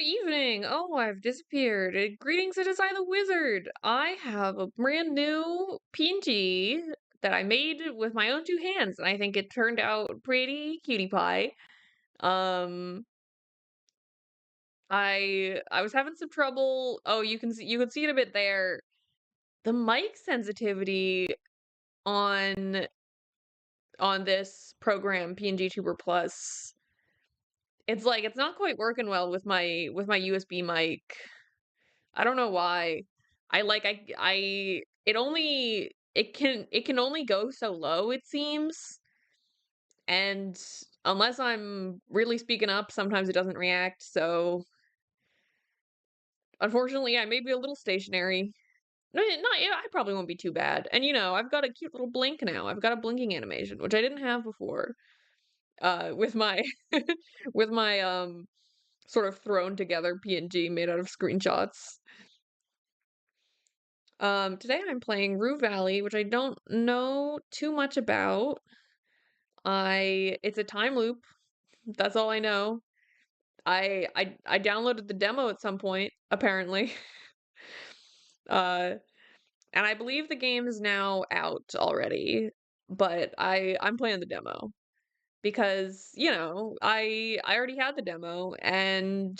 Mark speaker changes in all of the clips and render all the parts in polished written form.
Speaker 1: Good evening. Oh, I've disappeared. Greetings, it is I the Wizard. I have a brand new PNG that I made with my own two hands, and I think it turned out pretty cutie pie. Um, I was having some trouble. Oh, you can see it a bit there. The mic sensitivity on this program, pngtuber Plus, it's not quite working well with my USB mic. I don't know why. It can only go so low, it seems. And unless I'm really speaking up, sometimes it doesn't react, so unfortunately I may be a little stationary. No, not yeah, I probably won't be too bad. And I've got a cute little blink now. I've got a blinking animation, which I didn't have before. With my with my sort of thrown together PNG made out of screenshots. Today I'm playing Rue Valley, which I don't know too much about. It's a time loop. That's all I know. I downloaded the demo at some point, apparently. Uh, and I believe the game is now out already, but I'm playing the demo because, I already had the demo and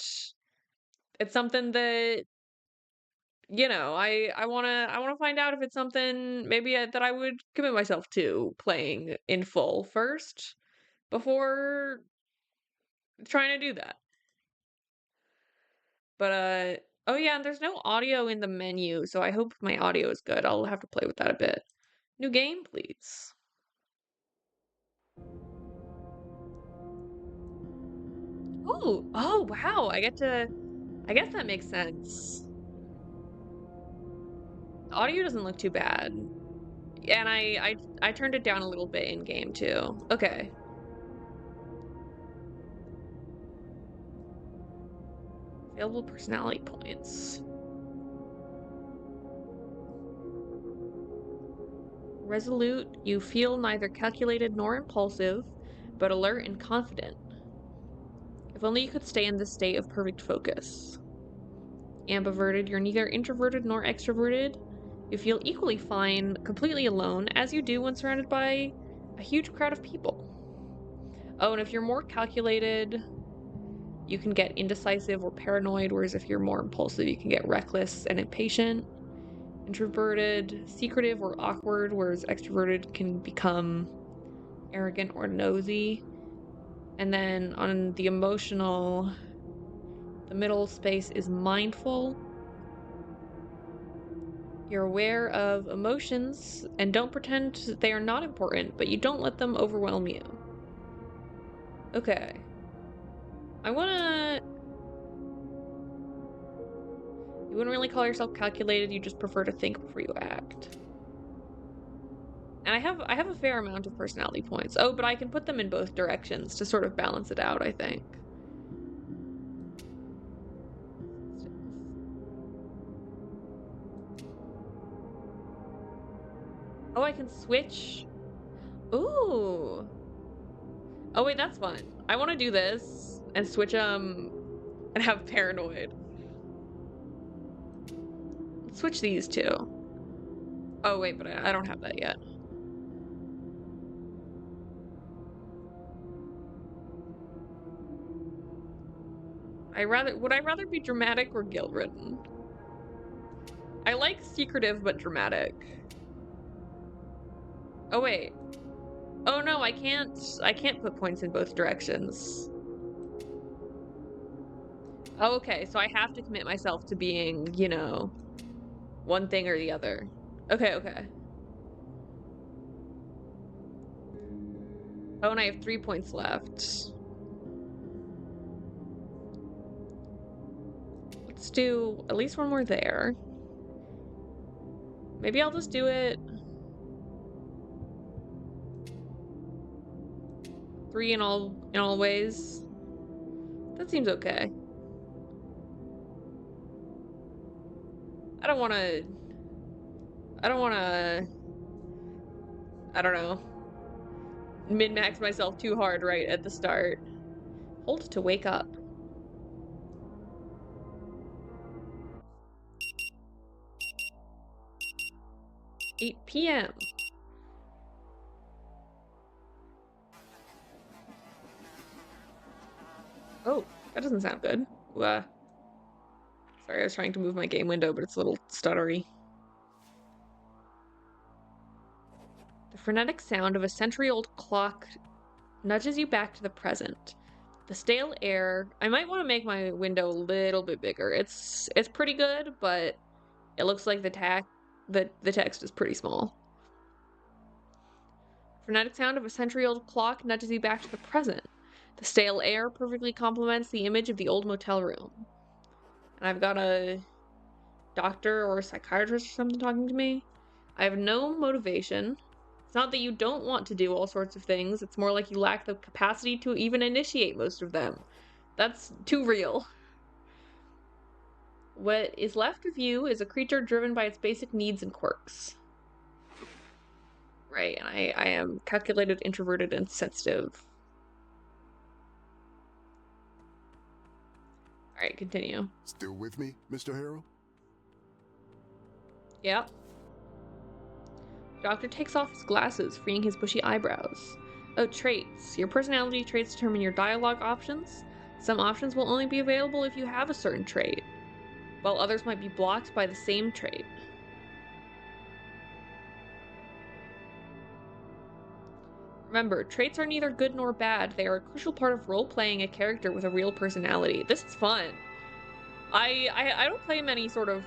Speaker 1: it's something that I want to find out if it's something maybe that I would commit myself to playing in full first before trying to do that. But oh yeah, and there's no audio in the menu, so I hope my audio is good. I'll have to play with that a bit. New game, please. Oh, oh wow, I guess that makes sense. The audio doesn't look too bad. And I turned it down a little bit in game too. Okay. Available personality points. Resolute, you feel neither calculated nor impulsive, but alert and confident. If only you could stay in this state of perfect focus. Ambiverted, you're neither introverted nor extroverted. You feel equally fine, completely alone, as you do when surrounded by a huge crowd of people. Oh, and if you're more calculated, you can get indecisive or paranoid, whereas if you're more impulsive, you can get reckless and impatient. Introverted, secretive, or awkward, whereas extroverted can become arrogant or nosy. And then on the emotional, the middle space is mindful. You're aware of emotions and don't pretend they are not important, but you don't let them overwhelm you. Okay. You wouldn't really call yourself calculated, you just prefer to think before you act. And I have a fair amount of personality points. Oh, but I can put them in both directions to sort of balance it out, I think. Oh, I can switch. Ooh. Oh wait, that's fun. I want to do this and switch and have paranoid. Switch these two. Oh wait, but I don't have that yet. Would I rather be dramatic or guilt-ridden? I like secretive but dramatic. Oh wait. Oh no, I can't put points in both directions. Oh, okay, so I have to commit myself to being, one thing or the other. Okay, okay. Oh, and I have 3 points left. Let's do at least one more there. Maybe I'll just do it 3 in all ways. That seems okay. I don't wanna I don't know, min-max myself too hard right at the start. Hold to wake up. 8 p.m. Oh, that doesn't sound good. Sorry, I was trying to move my game window, but it's a little stuttery. The frenetic sound of a century-old clock nudges you back to the present. The stale air... I might want to make my window a little bit bigger. It's pretty good, but it looks like the text is pretty small. Frenetic sound of a century-old clock nudges you back to the present. The stale air perfectly complements the image of the old motel room. And I've got a doctor or a psychiatrist or something talking to me. I have no motivation. It's not that you don't want to do all sorts of things. It's more like you lack the capacity to even initiate most of them. That's too real. What is left of you is a creature driven by its basic needs and quirks. Right, and I am calculated, introverted, and sensitive. Alright, continue.
Speaker 2: Still with me, Mr. Harrow?
Speaker 1: Yep. Doctor takes off his glasses, freeing his bushy eyebrows. Oh, traits. Your personality traits determine your dialogue options. Some options will only be available if you have a certain trait, while others might be blocked by the same trait. Remember, traits are neither good nor bad. They are a crucial part of role-playing a character with a real personality. This is fun. I don't play many sort of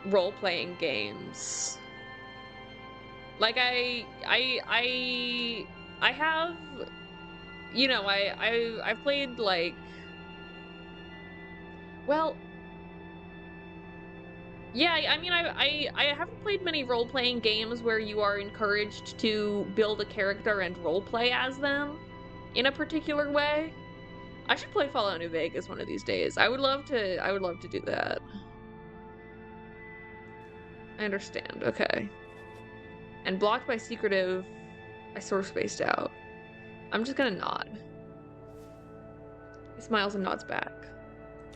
Speaker 1: role-playing games. Like I have, you know, I've played like, well, yeah, I mean, I haven't played many role-playing games where you are encouraged to build a character and role-play as them in a particular way. I should play Fallout New Vegas one of these days. I would love to do that. I understand, okay. And blocked by secretive, I sort of spaced out. I'm just gonna nod. He smiles and nods back.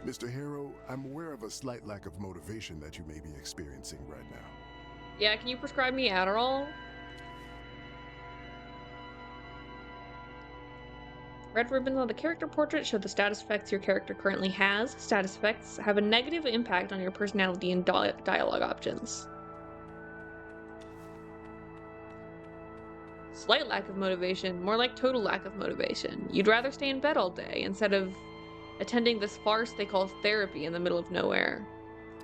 Speaker 2: Mr. Harrow, I'm aware of a slight lack of motivation that you may be experiencing right now.
Speaker 1: Yeah, can you prescribe me Adderall? Red ribbons on the character portrait show the status effects your character currently has. Status effects have a negative impact on your personality and dialogue options. Slight lack of motivation, more like total lack of motivation. You'd rather stay in bed all day instead of attending this farce they call therapy in the middle of nowhere.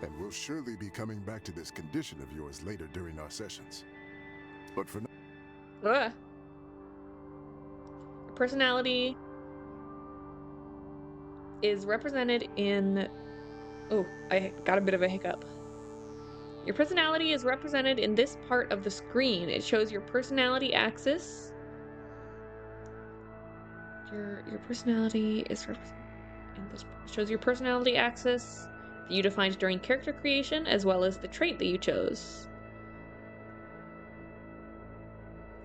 Speaker 2: And we'll surely be coming back to this condition of yours later during our sessions. But for now...
Speaker 1: Ugh. Your personality is represented in... Oh, I got a bit of a hiccup. Your personality is represented in this part of the screen. It shows your personality axis. Your personality is represented in this part. It shows your personality axis that you defined during character creation, as well as the trait that you chose.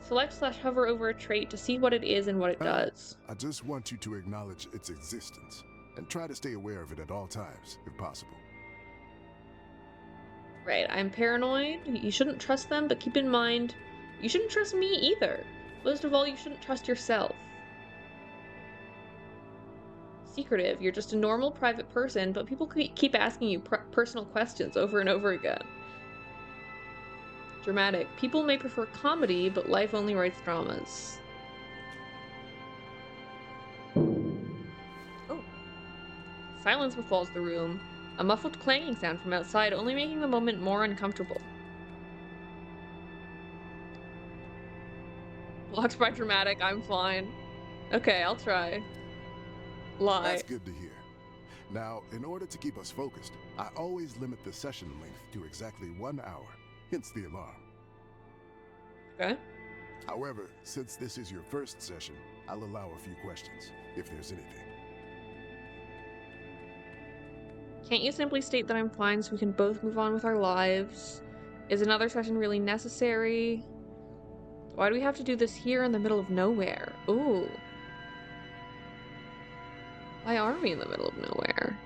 Speaker 1: Select/hover over a trait to see what it is and what it does.
Speaker 2: I just want you to acknowledge its existence and try to stay aware of it at all times, if possible.
Speaker 1: Right, I'm paranoid. You shouldn't trust them, but keep in mind, you shouldn't trust me either. Most of all, you shouldn't trust yourself. Secretive, you're just a normal private person, but people keep asking you personal questions over and over again. Dramatic, people may prefer comedy, but life only writes dramas. Oh. Silence befalls the room. A muffled clanging sound from outside, only making the moment more uncomfortable. Blocked by dramatic, I'm fine. Okay, I'll try. Lie.
Speaker 2: That's good to hear. Now, in order to keep us focused, I always limit the session length to exactly 1 hour, hence the alarm.
Speaker 1: Okay.
Speaker 2: However, since this is your first session, I'll allow a few questions, if there's anything.
Speaker 1: Can't you simply state that I'm fine so we can both move on with our lives? Is another session really necessary? Why do we have to do this here in the middle of nowhere? Ooh. Why are we in the middle of nowhere?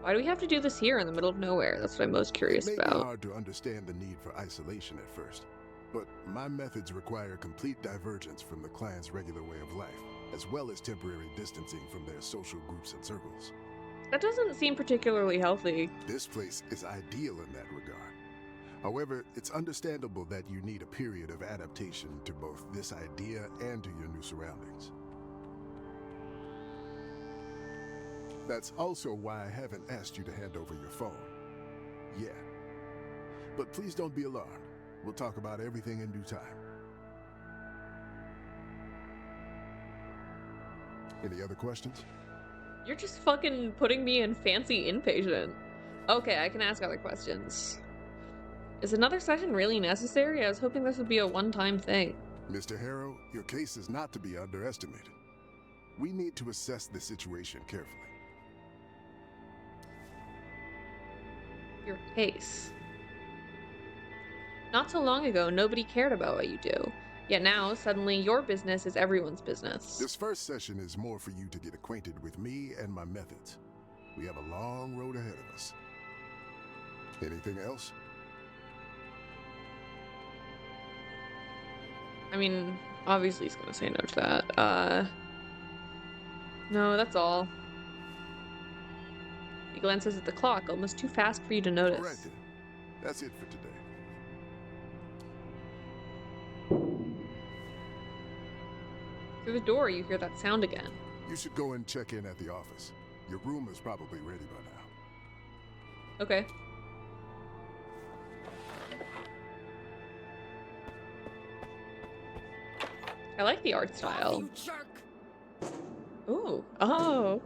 Speaker 1: Why do we have to do this here in the middle of nowhere? That's what I'm most
Speaker 2: It
Speaker 1: curious
Speaker 2: may be
Speaker 1: about.
Speaker 2: hard to understand the need for isolation at first, but my methods require complete divergence from the clan's regular way of life, as well as temporary distancing from their social groups and circles.
Speaker 1: That doesn't seem particularly healthy.
Speaker 2: This place is ideal in that regard. However, it's understandable that you need a period of adaptation to both this idea and to your new surroundings. That's also why I haven't asked you to hand over your phone yet. But please don't be alarmed. We'll talk about everything in due time. Any other questions?
Speaker 1: You're just fucking putting me in fancy inpatient. Okay, I can ask other questions. Is another session really necessary? I was hoping this would be a one-time thing.
Speaker 2: Mr. Harrow, your case is not to be underestimated. We need to assess the situation carefully.
Speaker 1: Your case. Not so long ago, nobody cared about what you do. Yet now, suddenly, your business is everyone's business.
Speaker 2: This first session is more for you to get acquainted with me and my methods. We have a long road ahead of us. Anything else?
Speaker 1: I mean, obviously he's gonna say no to that. No, that's all. He glances at the clock, almost too fast for you to notice.
Speaker 2: All right then. That's it for today.
Speaker 1: Through the door, you hear that sound again.
Speaker 2: You should go and check in at the office. Your room is probably ready by now.
Speaker 1: Okay. I like the art style.
Speaker 3: You jerk!
Speaker 1: Ooh. Oh.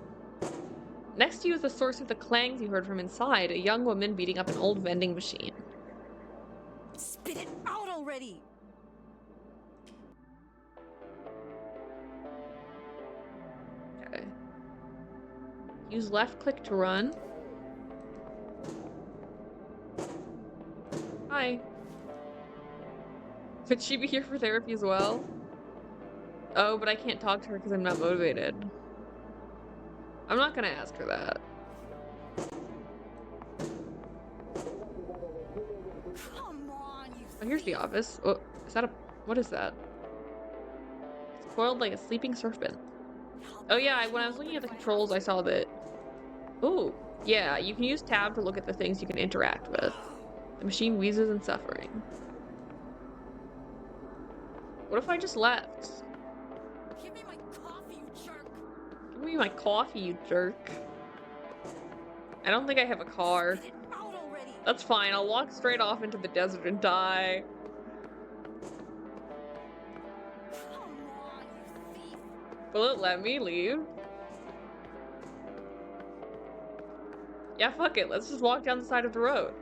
Speaker 1: Next to you is the source of the clangs you heard from inside, a young woman beating up an old vending machine.
Speaker 3: Spit it out already!
Speaker 1: Okay. Use left click to run. Hi. Could she be here for therapy as well? Oh, but I can't talk to her because I'm not motivated. I'm not gonna ask her that.
Speaker 3: Come on, you.
Speaker 1: Oh, here's the office. Oh, is that a... What is that? It's coiled like a sleeping serpent. Oh yeah, when I was looking at the controls, I saw that... Ooh, yeah, you can use tab to look at the things you can interact with. The machine wheezes in suffering. What if I just left?
Speaker 3: Give me my coffee, you jerk!
Speaker 1: Give me my coffee, you jerk. I don't think I have a car.
Speaker 3: Spit it out already!
Speaker 1: That's fine, I'll walk straight off into the desert and die.
Speaker 3: Come on, you thief!
Speaker 1: Will it let me leave? Yeah, fuck it, let's just walk down the side of the road.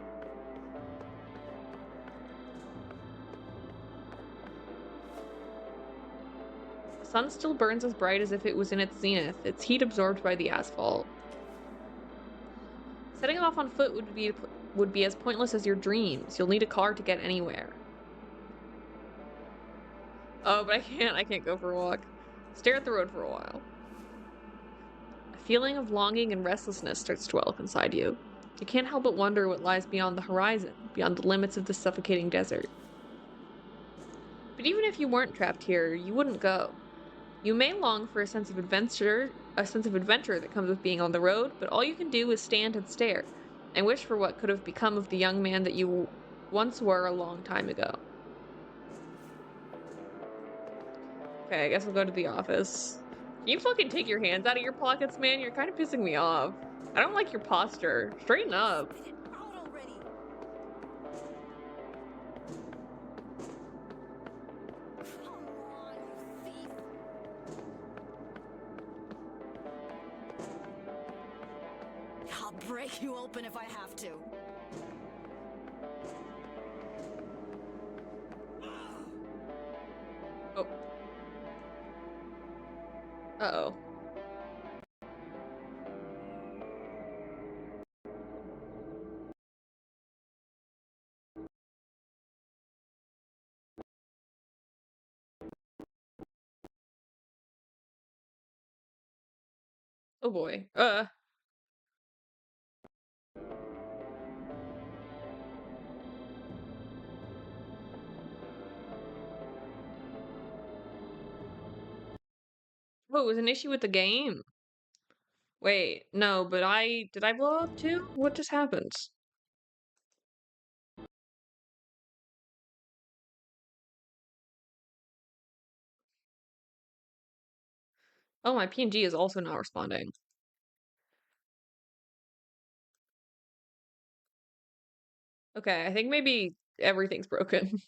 Speaker 1: The sun still burns as bright as if it was in its zenith, its heat absorbed by the asphalt. Setting off on foot would be as pointless as your dreams. You'll need a car to get anywhere. Oh, but I can't go for a walk. Stare at the road for a while. A feeling of longing and restlessness starts to well up inside you. You can't help but wonder what lies beyond the horizon, beyond the limits of the suffocating desert. But even if you weren't trapped here, you wouldn't go. You may long for a sense of adventure that comes with being on the road, but all you can do is stand and stare, and wish for what could have become of the young man that you once were a long time ago. Okay, I guess I'll go to the office. Can you fucking take your hands out of your pockets, man? You're kind of pissing me off. I don't like your posture. Straighten up.
Speaker 3: Spit it out already! Come on, you thief! I'll break you open if I have to.
Speaker 1: Oh. Uh-oh. Oh boy. Oh, it was an issue with the game. Wait, no, but did I blow up too? What just happened? Oh, my PNG is also not responding. Okay, I think maybe everything's broken.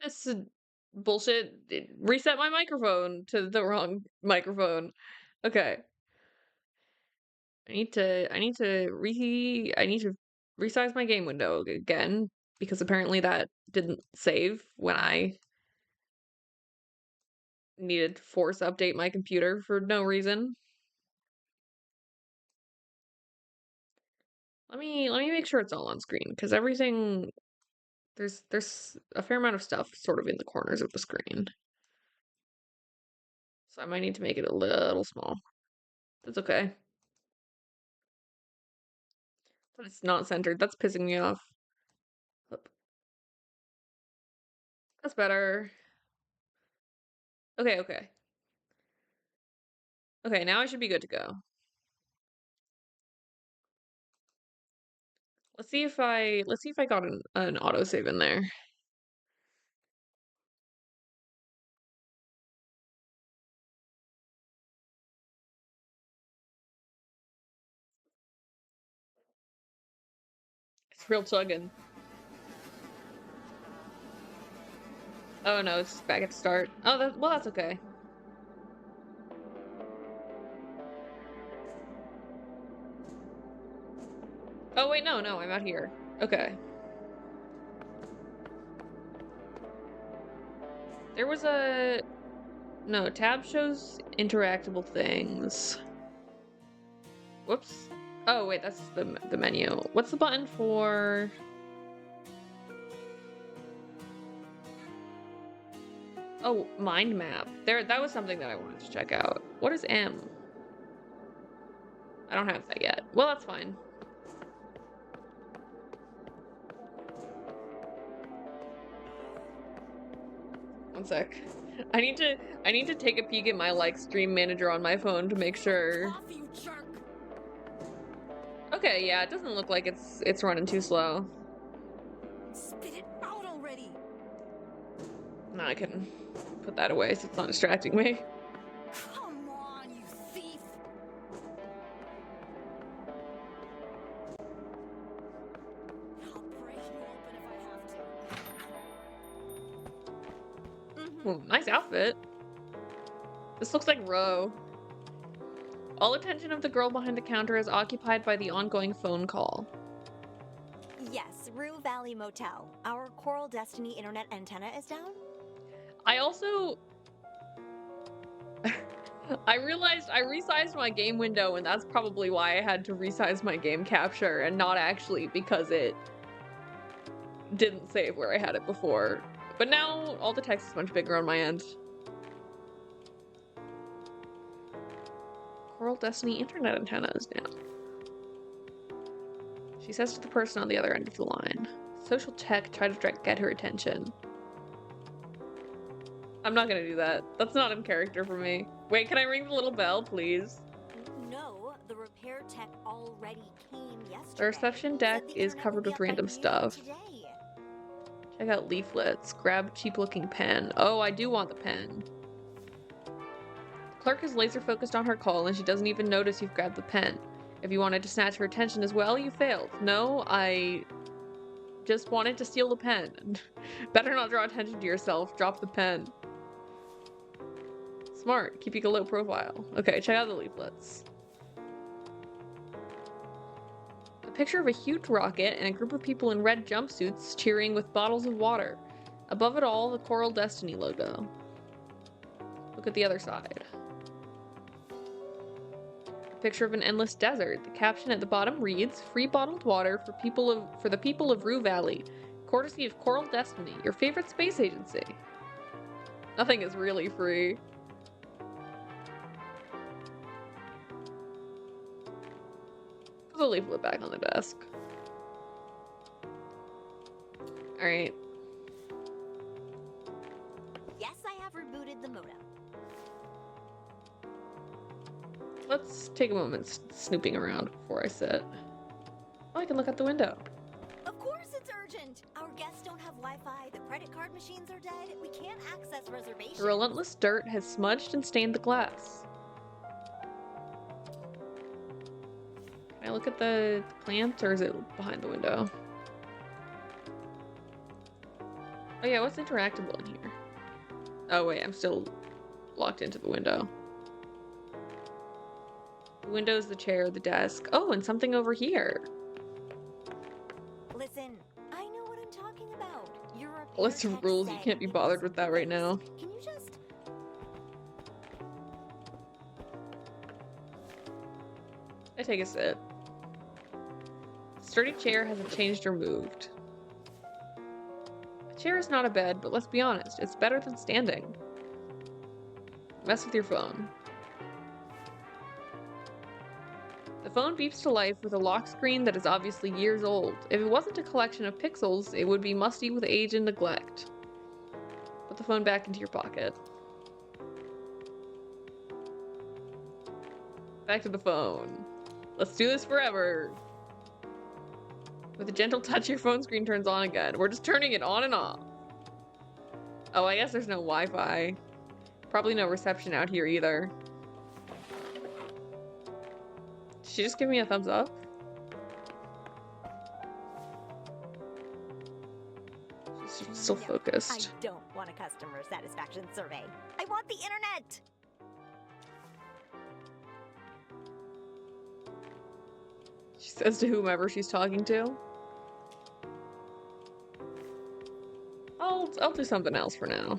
Speaker 1: This is bullshit. Reset my microphone to the wrong microphone. Okay. I need to resize my game window again because apparently that didn't save when I needed to force update my computer for no reason. Let me make sure it's all on screen because everything there's a fair amount of stuff sort of in the corners of the screen. So I might need to make it a little small. That's okay. But it's not centered. That's pissing me off. Up. That's better. Okay, okay. Okay, now I should be good to go. Let's see if I got an autosave in there. Real chugging. Oh no, it's back at the start. Oh, well, that's okay. Oh wait, no, I'm out here. Okay. There was a... No, tab shows interactable things. Whoops. Oh wait, that's the menu. What's the button for... Oh, mind map. That was something that I wanted to check out. What is M? I don't have that yet. Well, that's fine. One sec. I need to take a peek at my like stream manager on my phone to make sure. Okay, yeah, it doesn't look like it's running too slow.
Speaker 3: Spit it out already.
Speaker 1: No, I can put that away so it's not distracting me.
Speaker 3: Come on, you thief. I'll break you open if I have to.
Speaker 1: Ooh, nice outfit. This looks like Roe. All attention of the girl behind the counter is occupied by the ongoing phone call.
Speaker 4: Yes, Rue Valley Motel. Our Coral Destiny internet antenna is down?
Speaker 1: I also... I realized I resized my game window, and that's probably why I had to resize my game capture, and not actually because it didn't save where I had it before. But now all the text is much bigger on my end. Coral Destiny internet antenna is down. She says to the person on the other end of the line. Social tech try to get her attention. I'm not gonna do that. That's not in character for me. Wait, can I ring the little bell, please?
Speaker 4: No, the repair tech already came yesterday.
Speaker 1: The reception deck is covered with random stuff. Check out leaflets. Grab cheap looking pen. Oh, I do want the pen. The clerk is laser focused on her call and she doesn't even notice you've grabbed the pen. If you wanted to snatch her attention as well, you failed. No, I just wanted to steal the pen. Better not draw attention to yourself. Drop the pen. Smart. Keeping a low profile. Okay, check out the leaflets. A picture of a huge rocket and a group of people in red jumpsuits cheering with bottles of water. Above it all, the Coral Destiny logo. Look at the other side. A picture of an endless desert. The caption at the bottom reads, "Free bottled water for the people of Rue Valley, courtesy of Coral Destiny, your favorite space agency." Nothing is really free. Put the leaflet back on the desk. Alright.
Speaker 4: Yes, I have rebooted the modem.
Speaker 1: Let's take a moment snooping around before I sit. Oh, I can look out the window.
Speaker 4: Of course it's urgent. Our guests don't have Wi-Fi, the credit card machines are dead, we can't access reservations.
Speaker 1: The relentless dirt has smudged and stained the glass. Can I look at the plant, or is it behind the window? Oh yeah, what's interactable in here? Oh wait, I'm still locked into the window. The window's the chair, the desk. Oh, and something over here.
Speaker 4: Listen, I know what I'm talking about. Your repair
Speaker 1: List of
Speaker 4: tech
Speaker 1: rules, you
Speaker 4: said
Speaker 1: can't be
Speaker 4: it
Speaker 1: bothered
Speaker 4: was
Speaker 1: with that right now.
Speaker 4: Can you just...
Speaker 1: I take a sit. Sturdy chair hasn't changed or moved. A chair is not a bed, but let's be honest, it's better than standing. Mess with your phone. The phone beeps to life with a lock screen that is obviously years old. If it wasn't a collection of pixels, it would be musty with age and neglect. Put the phone back into your pocket. Back to the phone. Let's do this forever. With a gentle touch, your phone screen turns on again. We're just turning it on and off. Oh, I guess there's no Wi-Fi. Probably no reception out here either. Did she just give me a thumbs up? still
Speaker 4: No,
Speaker 1: focused.
Speaker 4: I don't want a customer satisfaction survey. I want the internet!
Speaker 1: She says to whomever she's talking to. I'll do something else for now.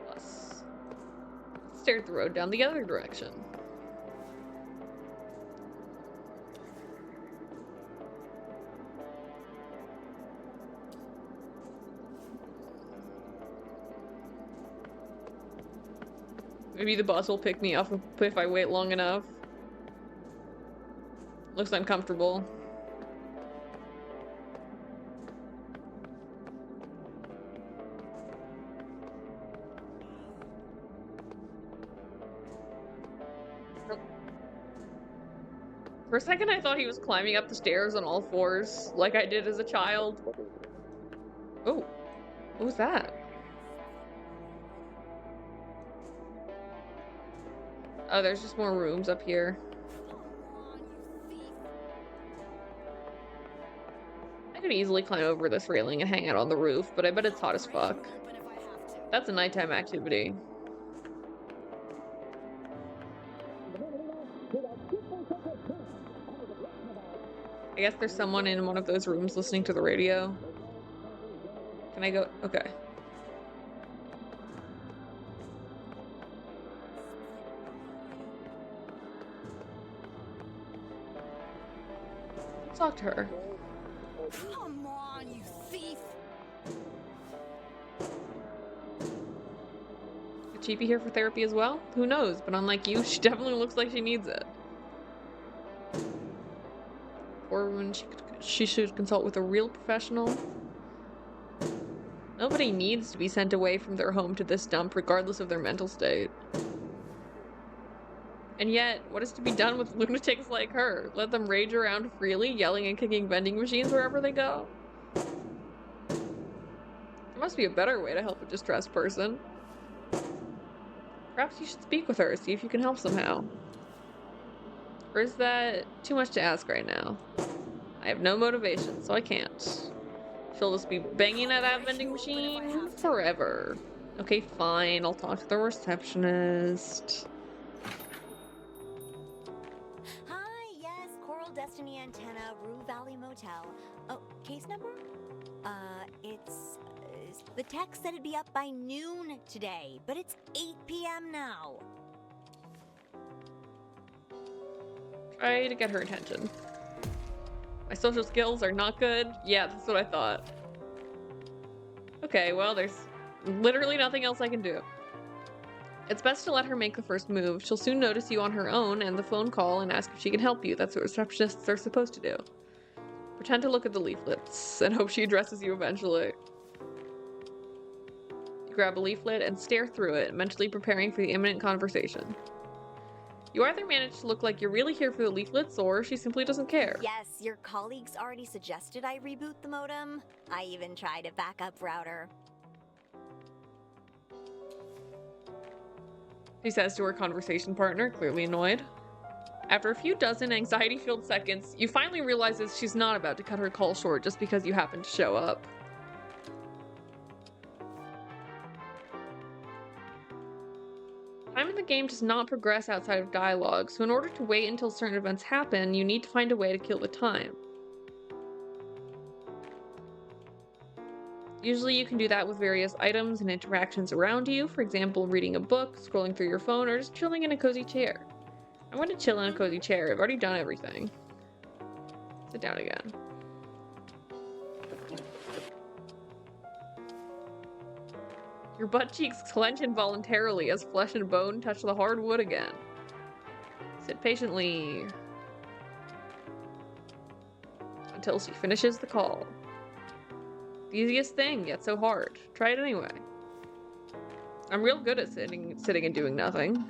Speaker 1: Plus, stare at the road down the other direction. Maybe the bus will pick me up if I wait long enough. Looks uncomfortable. For a second, I thought he was climbing up the stairs on all fours, like I did as a child. Oh, what was that? Oh, there's just more rooms up here. I could easily climb over this railing and hang out on the roof, but I bet it's hot as fuck. That's a nighttime activity. I guess there's someone in one of those rooms listening to the radio. Can I go? Okay. Let's talk to her.
Speaker 3: Come on, you thief!
Speaker 1: Is Chibi here for therapy as well? Who knows? But unlike you, she definitely looks like she needs it. Or when she should consult with a real professional. Nobody needs to be sent away from their home to this dump, regardless of their mental state. And yet, what is to be done with lunatics like her? Let them rage around freely, yelling and kicking vending machines wherever they go? There must be a better way to help a distressed person. Perhaps you should speak with her, see if you can help somehow. Or is that too much to ask right now? I have no motivation, so I can't. She'll just be banging at that vending machine forever. Okay, fine, I'll talk to the receptionist.
Speaker 4: Hi, yes, Coral Destiny Antenna, Rue Valley Motel. Oh, case number? It's... the text said it'd be up by noon today, but it's 8 p.m. now.
Speaker 1: Try to get her attention. My social skills are not good? Yeah, that's what I thought. Okay, well, there's literally nothing else I can do. It's best to let her make the first move. She'll soon notice you on her own, and the phone call and ask if she can help you. That's what receptionists are supposed to do. Pretend to look at the leaflets and hope she addresses you eventually. You grab a leaflet and stare through it, mentally preparing for the imminent conversation. You either manage to look like you're really here for the leaflets, or she simply doesn't care.
Speaker 4: Yes, your colleagues already suggested I reboot the modem. I even tried a backup router.
Speaker 1: She says to her conversation partner, clearly annoyed. After a few dozen anxiety-filled seconds, you finally realizes she's not about to cut her call short just because you happen to show up. Time in the game does not progress outside of dialogue, so in order to wait until certain events happen, you need to find a way to kill the time. Usually you can do that with various items and interactions around you, for example, reading a book, scrolling through your phone, or just chilling in a cozy chair. I'm going to chill in a cozy chair. I've already done everything. Sit down again. Your butt cheeks clench involuntarily as flesh and bone touch the hard wood again. Sit patiently until she finishes the call. The easiest thing, yet so hard. Try it anyway. I'm real good at sitting and doing nothing.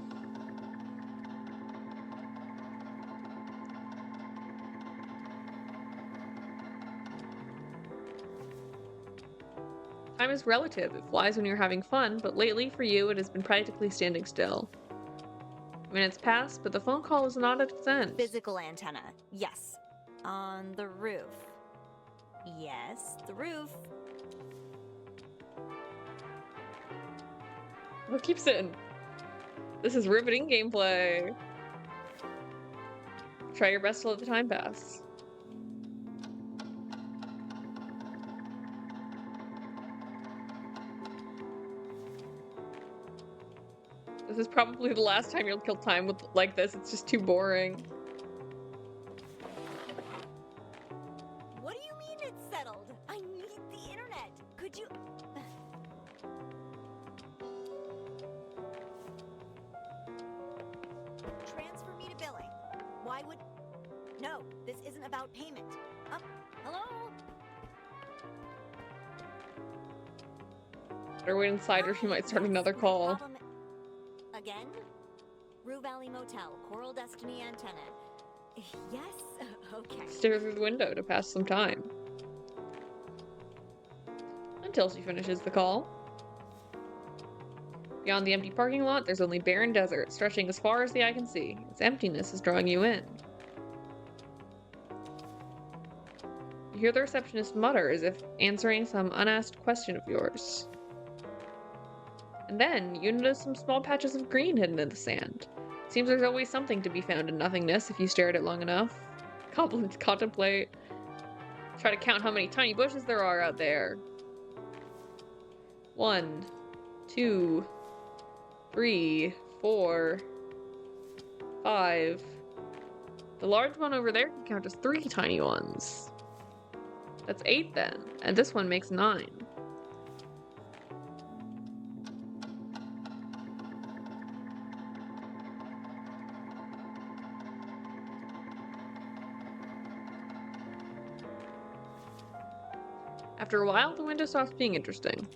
Speaker 1: Time is relative. It flies when you're having fun, but lately for you it has been practically standing still. Minutes pass, but the phone call is not at its end.
Speaker 4: Physical antenna. Yes. On the roof. Yes, the roof.
Speaker 1: What keeps it? This is riveting gameplay. Try your best to let the time pass. This is probably the last time you'll kill time with like this. It's just too boring.
Speaker 4: What do you mean it's settled? I need the internet. Could you... Transfer me to billing. Why would... No, this isn't about payment. Hello?
Speaker 1: Better wait inside or she might start another call.
Speaker 4: Again? Rue Valley Motel, Coral Destiny antenna. Yes? Okay.
Speaker 1: Stare through the window to pass some time. Until she finishes the call. Beyond the empty parking lot, there's only barren desert, stretching as far as the eye can see. Its emptiness is drawing you in. You hear the receptionist mutter as if answering some unasked question of yours. And then, you notice some small patches of green hidden in the sand. Seems there's always something to be found in nothingness if you stare at it long enough. Contemplate. Try to count how many tiny bushes there are out there. 1, 2, 3, 4, 5. The large one over there can count as 3 tiny ones. That's 8 then, and this one makes 9. After a while, the window stops being interesting.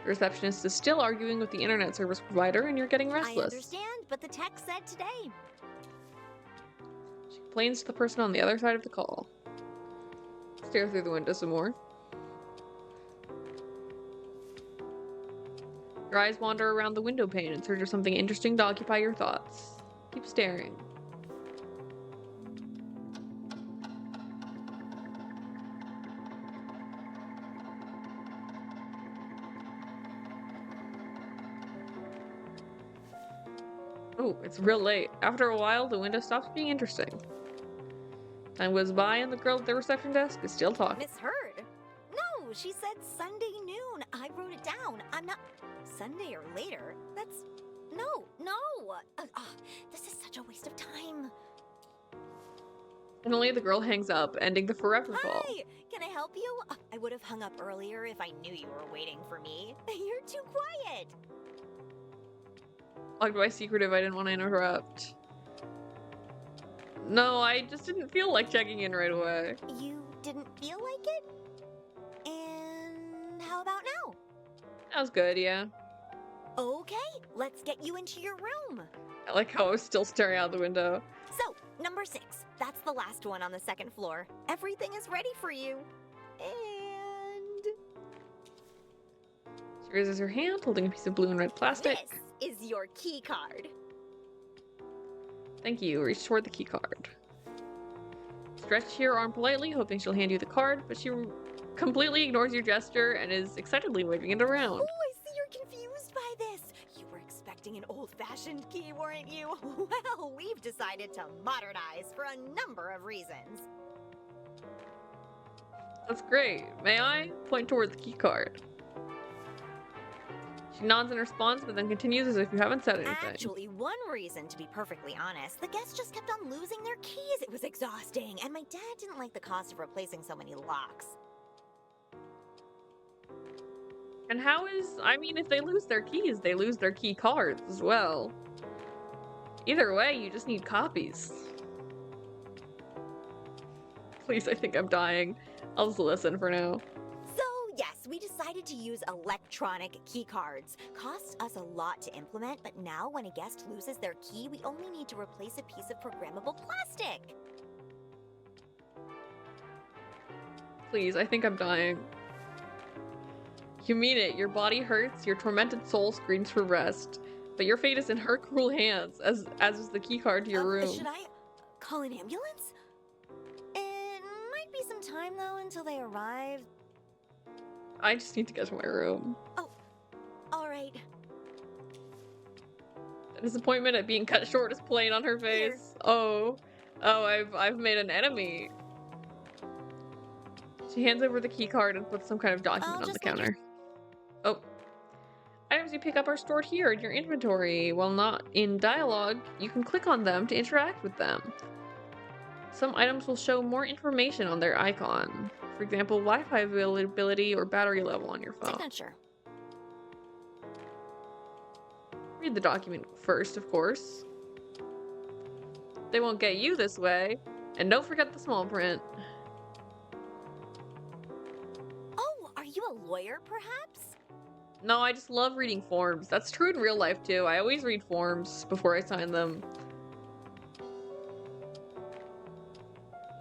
Speaker 1: The receptionist is still arguing with the internet service provider, and you're getting restless.
Speaker 4: I understand, but the text said today.
Speaker 1: She complains to the person on the other side of the call. Stare through the window some more. Your eyes wander around the window pane in search of something interesting to occupy your thoughts. Keep staring. Oh, it's real late. After a while, the window stops being interesting. Time goes by and the girl at the reception desk is still talking.
Speaker 4: Misheard? No, she said Sunday noon. I wrote it down. I'm not... Sunday or later? That's... No. This is such a waste of time.
Speaker 1: Finally, the girl hangs up, ending the forever call.
Speaker 4: Hi! Can I help you? I would have hung up earlier if I knew you were waiting for me. You're too quiet.
Speaker 1: Logged by secretive, I didn't want to interrupt. No, I just didn't feel like checking in right away.
Speaker 4: You didn't feel like it? And how about now?
Speaker 1: That was good, yeah.
Speaker 4: Okay, let's get you into your room.
Speaker 1: I like how I was still staring out the window.
Speaker 4: So, number 6. That's the last one on the 2nd floor. Everything is ready for you. And...
Speaker 1: She raises her hand, holding a piece of blue and red plastic.
Speaker 4: This is your key card.
Speaker 1: Thank you. Reach toward the key card. Stretch your arm politely, hoping she'll hand you the card, but she completely ignores your gesture and is excitedly waving it around.
Speaker 4: Oh, I see you're confused by this. You were expecting an old-fashioned key, weren't you? Well, we've decided to modernize for a number of reasons.
Speaker 1: That's great. May I? Point toward the key card. She nods in response, but then continues as if you haven't said anything.
Speaker 4: Actually, one reason, to be perfectly honest, the guests just kept on losing their keys. It was exhausting, and my dad didn't like the cost of replacing so many locks.
Speaker 1: And how is... I mean, if they lose their keys, they lose their key cards as well. Either way, you just need copies. Please, I think I'm dying. I'll just listen for now.
Speaker 4: So, yes, we decided to use electronic key cards. Costs us a lot to implement, but now when a guest loses their key, we only need to replace a piece of programmable plastic.
Speaker 1: Please, I think I'm dying. You mean it. Your body hurts, your tormented soul screams for rest. But your fate is in her cruel hands, as is the keycard to your room.
Speaker 4: Should I call an ambulance? It might be some time, though, until they arrive.
Speaker 1: I just need to get to my room.
Speaker 4: Oh, alright.
Speaker 1: The disappointment at being cut short is plain on her face. Oh, I've made an enemy. She hands over the key card and puts some kind of document on the counter. Oh. Items you pick up are stored here in your inventory. While not in dialogue, you can click on them to interact with them. Some items will show more information on their icon. For example, Wi-Fi availability or battery level on your phone.
Speaker 4: Signature.
Speaker 1: Read the document first, of course. They won't get you this way. And don't forget the small print.
Speaker 4: Oh, are you a lawyer, perhaps?
Speaker 1: No, I just love reading forms. That's true in real life, too. I always read forms before I sign them.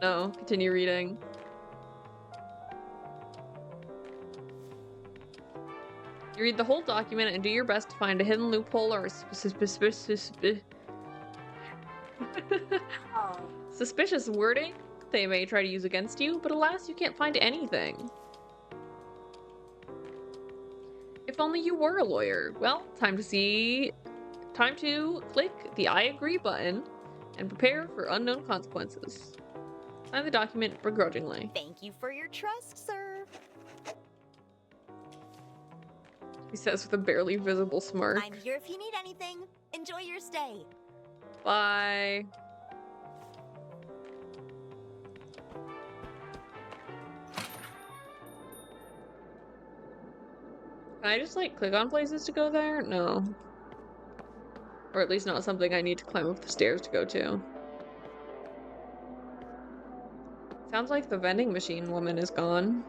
Speaker 1: No, continue reading. You read the whole document and do your best to find a hidden loophole or a suspicious wording they may try to use against you, but alas, you can't find anything. If only you were a lawyer. Well, time to click the I agree button and prepare for unknown consequences. Sign the document begrudgingly.
Speaker 4: Thank you for your trust, sir.
Speaker 1: He says with a barely visible smirk.
Speaker 4: I'm here if you need anything. Enjoy your stay.
Speaker 1: Bye. Can I just, like, click on places to go there? No. Or at least not something I need to climb up the stairs to go to. Sounds like the vending machine woman is gone.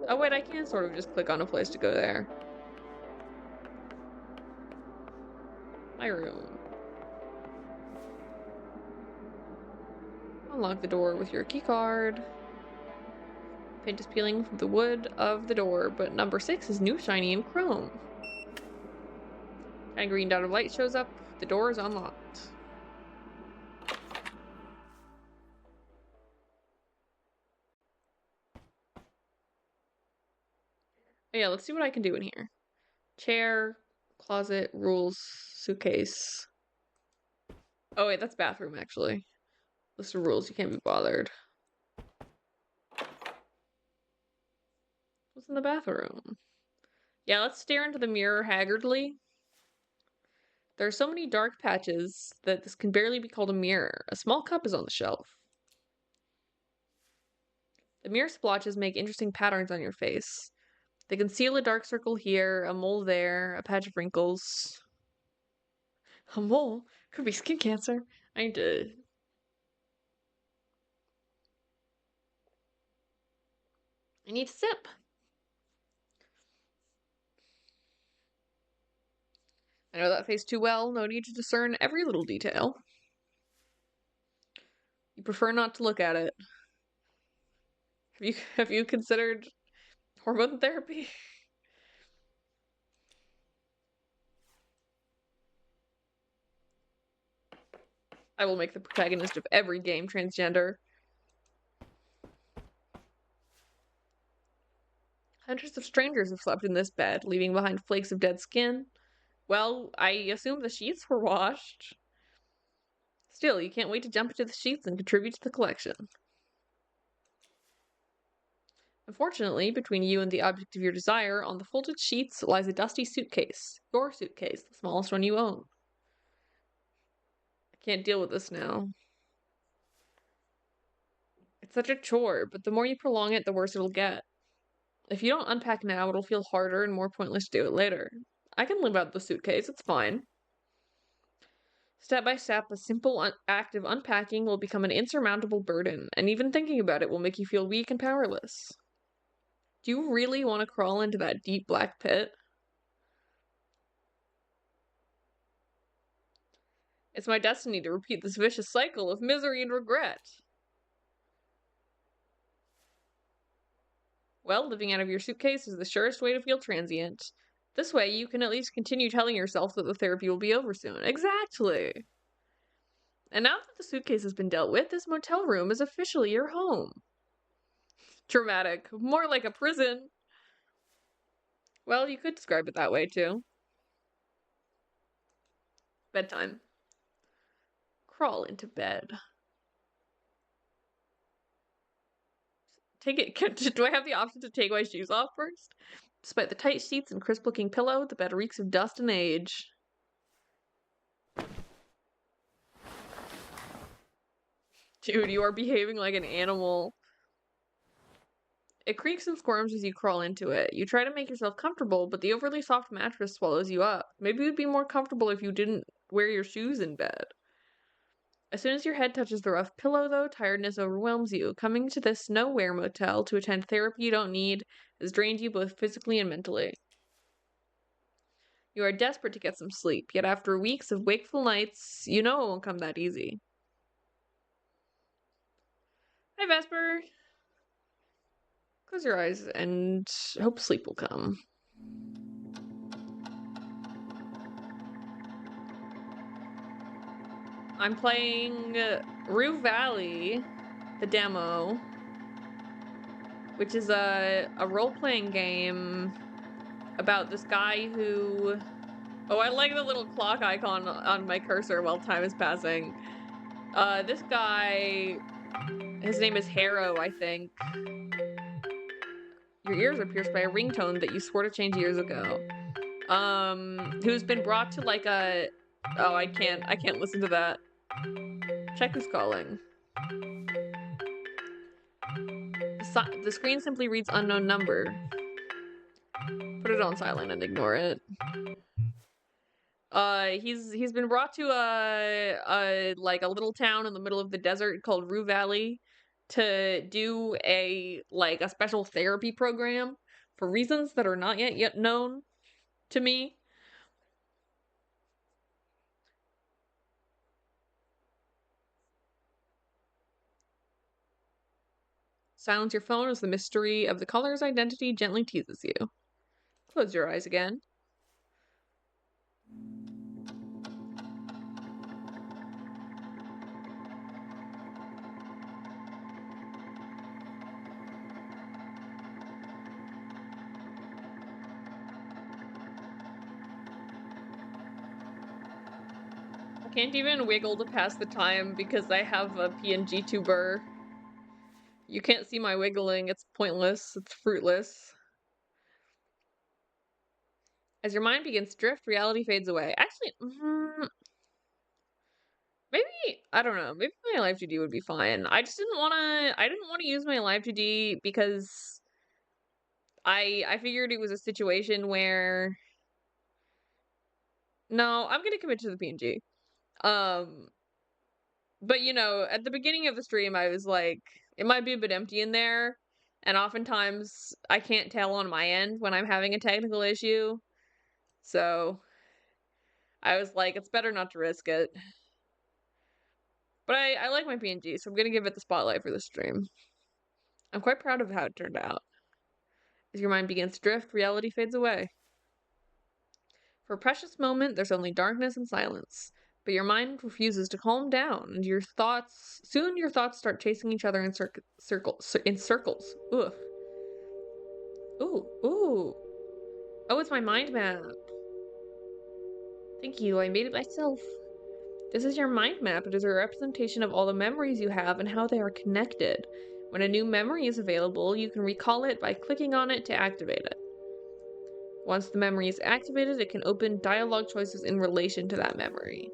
Speaker 1: Oh wait, I can sort of just click on a place to go there. My room. Unlock the door with your keycard. Paint is peeling from the wood of the door, but number 6 is new, shiny, and chrome. A green dot of light shows up. The door is unlocked. Oh yeah, let's see what I can do in here. Chair, closet, rules, suitcase. Oh wait, that's bathroom actually. List of rules, you can't be bothered. What's in the bathroom? Yeah, let's stare into the mirror haggardly. There are so many dark patches that this can barely be called a mirror. A small cup is on the shelf. The mirror splotches make interesting patterns on your face. They conceal a dark circle here, a mole there, a patch of wrinkles. A mole? Could be skin cancer. I need to... I need to sip. I know that face too well. No need to discern every little detail. You prefer not to look at it. Have you considered hormone therapy? I will make the protagonist of every game transgender. Hundreds of strangers have slept in this bed, leaving behind flakes of dead skin. Well, I assume the sheets were washed. Still, you can't wait to jump into the sheets and contribute to the collection. Unfortunately, between you and the object of your desire, on the folded sheets lies a dusty suitcase. Your suitcase, the smallest one you own. I can't deal with this now. It's such a chore, but the more you prolong it, the worse it'll get. If you don't unpack now, it'll feel harder and more pointless to do it later. I can live out the suitcase, it's fine. Step by step, a simple act of unpacking will become an insurmountable burden, and even thinking about it will make you feel weak and powerless. Do you really want to crawl into that deep black pit? It's my destiny to repeat this vicious cycle of misery and regret. Well, living out of your suitcase is the surest way to feel transient. This way, you can at least continue telling yourself that the therapy will be over soon. Exactly. And now that the suitcase has been dealt with, this motel room is officially your home. Dramatic. More like a prison. Well, you could describe it that way, too. Bedtime. Crawl into bed. Take it. Do I have the option to take my shoes off first? Despite the tight sheets and crisp-looking pillow, the bed reeks of dust and age. Dude, you are behaving like an animal. It creaks and squirms as you crawl into it. You try to make yourself comfortable, but the overly soft mattress swallows you up. Maybe it would be more comfortable if you didn't wear your shoes in bed. As soon as your head touches the rough pillow, though, tiredness overwhelms you. Coming to this nowhere motel to attend therapy you don't need has drained you both physically and mentally. You are desperate to get some sleep, yet after weeks of wakeful nights, you know it won't come that easy. Hi, Vesper. Close your eyes and hope sleep will come. I'm playing Rue Valley, the demo, which is a role-playing game about this guy who... Oh, I like the little clock icon on my cursor while time is passing. This guy, his name is Harrow, I think. Your ears are pierced by a ringtone that you swore to change years ago. Who's been brought to like a... Oh, I can't listen to that. Check who's calling. The screen simply reads unknown number. Put it on silent and ignore it. He's been brought to a little town in the middle of the desert called Rue Valley to do a special therapy program for reasons that are not yet known to me. Silence your phone as the mystery of the caller's identity gently teases you. Close your eyes again. I can't even wiggle to pass the time because I have a pngtuber. You can't see my wiggling, it's pointless, it's fruitless. As your mind begins to drift, reality fades away. Actually, maybe, I don't know, maybe my live 2D would be fine. I didn't want to use my live 2D because I figured it was a situation where... No, I'm gonna commit to the PNG. But you know, at the beginning of the stream, I was like, it might be a bit empty in there, and oftentimes I can't tell on my end when I'm having a technical issue, so I was like, it's better not to risk it. But I like my PNG, so I'm gonna give it the spotlight for this stream. I'm quite proud of how it turned out. As your mind begins to drift, reality fades away. For a precious moment, there's only darkness and silence. But your mind refuses to calm down, and soon your thoughts start chasing each other in circles. Ugh. Ooh. Oh, it's my mind map. Thank you, I made it myself. This is your mind map. It is a representation of all the memories you have and how they are connected. When a new memory is available, you can recall it by clicking on it to activate it. Once the memory is activated, it can open dialogue choices in relation to that memory.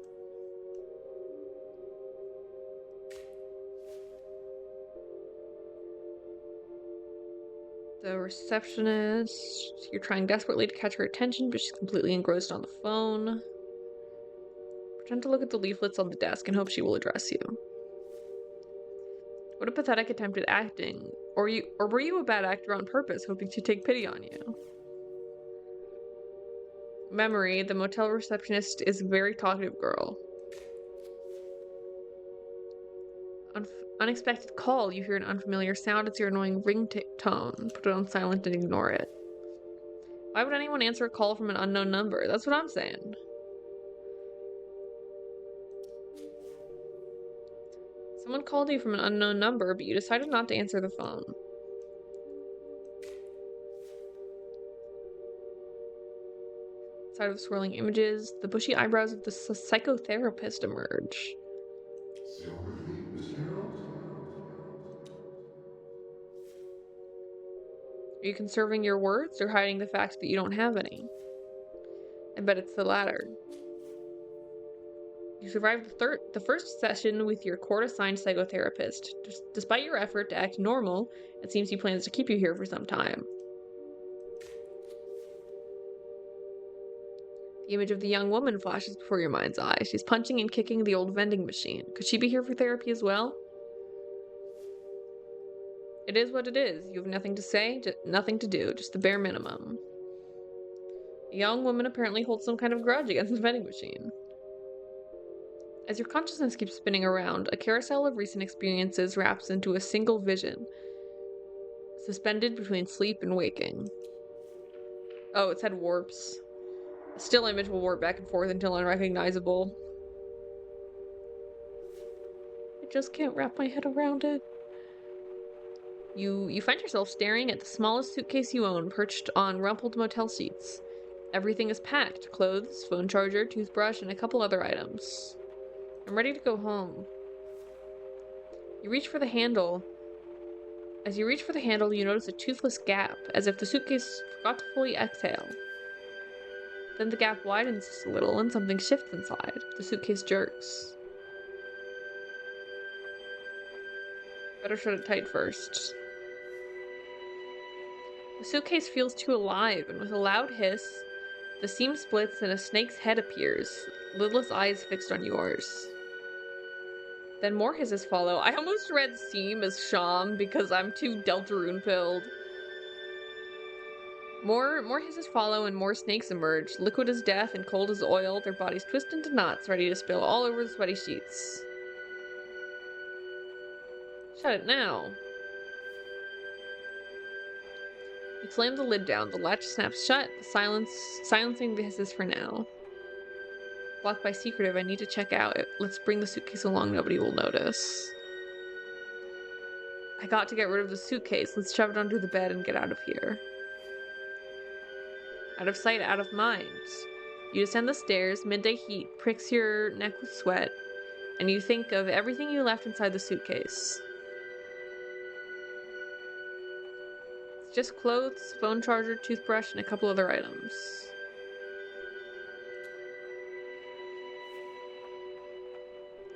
Speaker 1: The receptionist, you're trying desperately to catch her attention, but she's completely engrossed on the phone. Pretend to look at the leaflets on the desk and hope she will address you. What a pathetic attempt at acting. Or were you a bad actor on purpose, hoping to take pity on you? Memory, the motel receptionist is a very talkative girl. Unexpected call. You hear an unfamiliar sound. It's your annoying ringtone. Put it on silent and ignore it. Why would anyone answer a call from an unknown number? That's what I'm saying. Someone called you from an unknown number, but you decided not to answer the phone. Side of swirling images, the bushy eyebrows of the psychotherapist emerge.
Speaker 2: Still with me, Mr. Harold?
Speaker 1: Are you conserving your words or hiding the fact that you don't have any? I bet it's the latter. You survived the first session with your court-assigned psychotherapist. Despite your effort to act normal, it seems he plans to keep you here for some time. The image of the young woman flashes before your mind's eye. She's punching and kicking the old vending machine. Could she be here for therapy as well? It is what it is. You have nothing to say, nothing to do, just the bare minimum. The young woman apparently holds some kind of grudge against the vending machine. As your consciousness keeps spinning around, a carousel of recent experiences wraps into a single vision, suspended between sleep and waking. Oh, its head warps. A still image will warp back and forth until unrecognizable. I just can't wrap my head around it. You find yourself staring at the smallest suitcase you own, perched on rumpled motel sheets. Everything is packed: clothes, phone charger, toothbrush, and a couple other items. I'm ready to go home. You reach for the handle. As you reach for the handle, you notice a toothless gap, as if the suitcase forgot to fully exhale. Then the gap widens just a little, and something shifts inside. The suitcase jerks. Better shut it tight first. The suitcase feels too alive, and with a loud hiss, the seam splits and a snake's head appears, lidless eyes fixed on yours. Then more hisses follow. I almost read seam as sham because I'm too Deltarune pilled. More hisses follow and more snakes emerge, liquid as death and cold as oil, their bodies twist into knots, ready to spill all over the sweaty sheets. Shut it now. You slam the lid down, the latch snaps shut, silencing the hisses for now. Blocked by secretive, I need to check out. Let's bring the suitcase along, nobody will notice. I got to get rid of the suitcase. Let's shove it under the bed and get out of here. Out of sight, out of mind. You descend the stairs, midday heat pricks your neck with sweat, and you think of everything you left inside the suitcase. It's just clothes, phone charger, toothbrush, and a couple other items.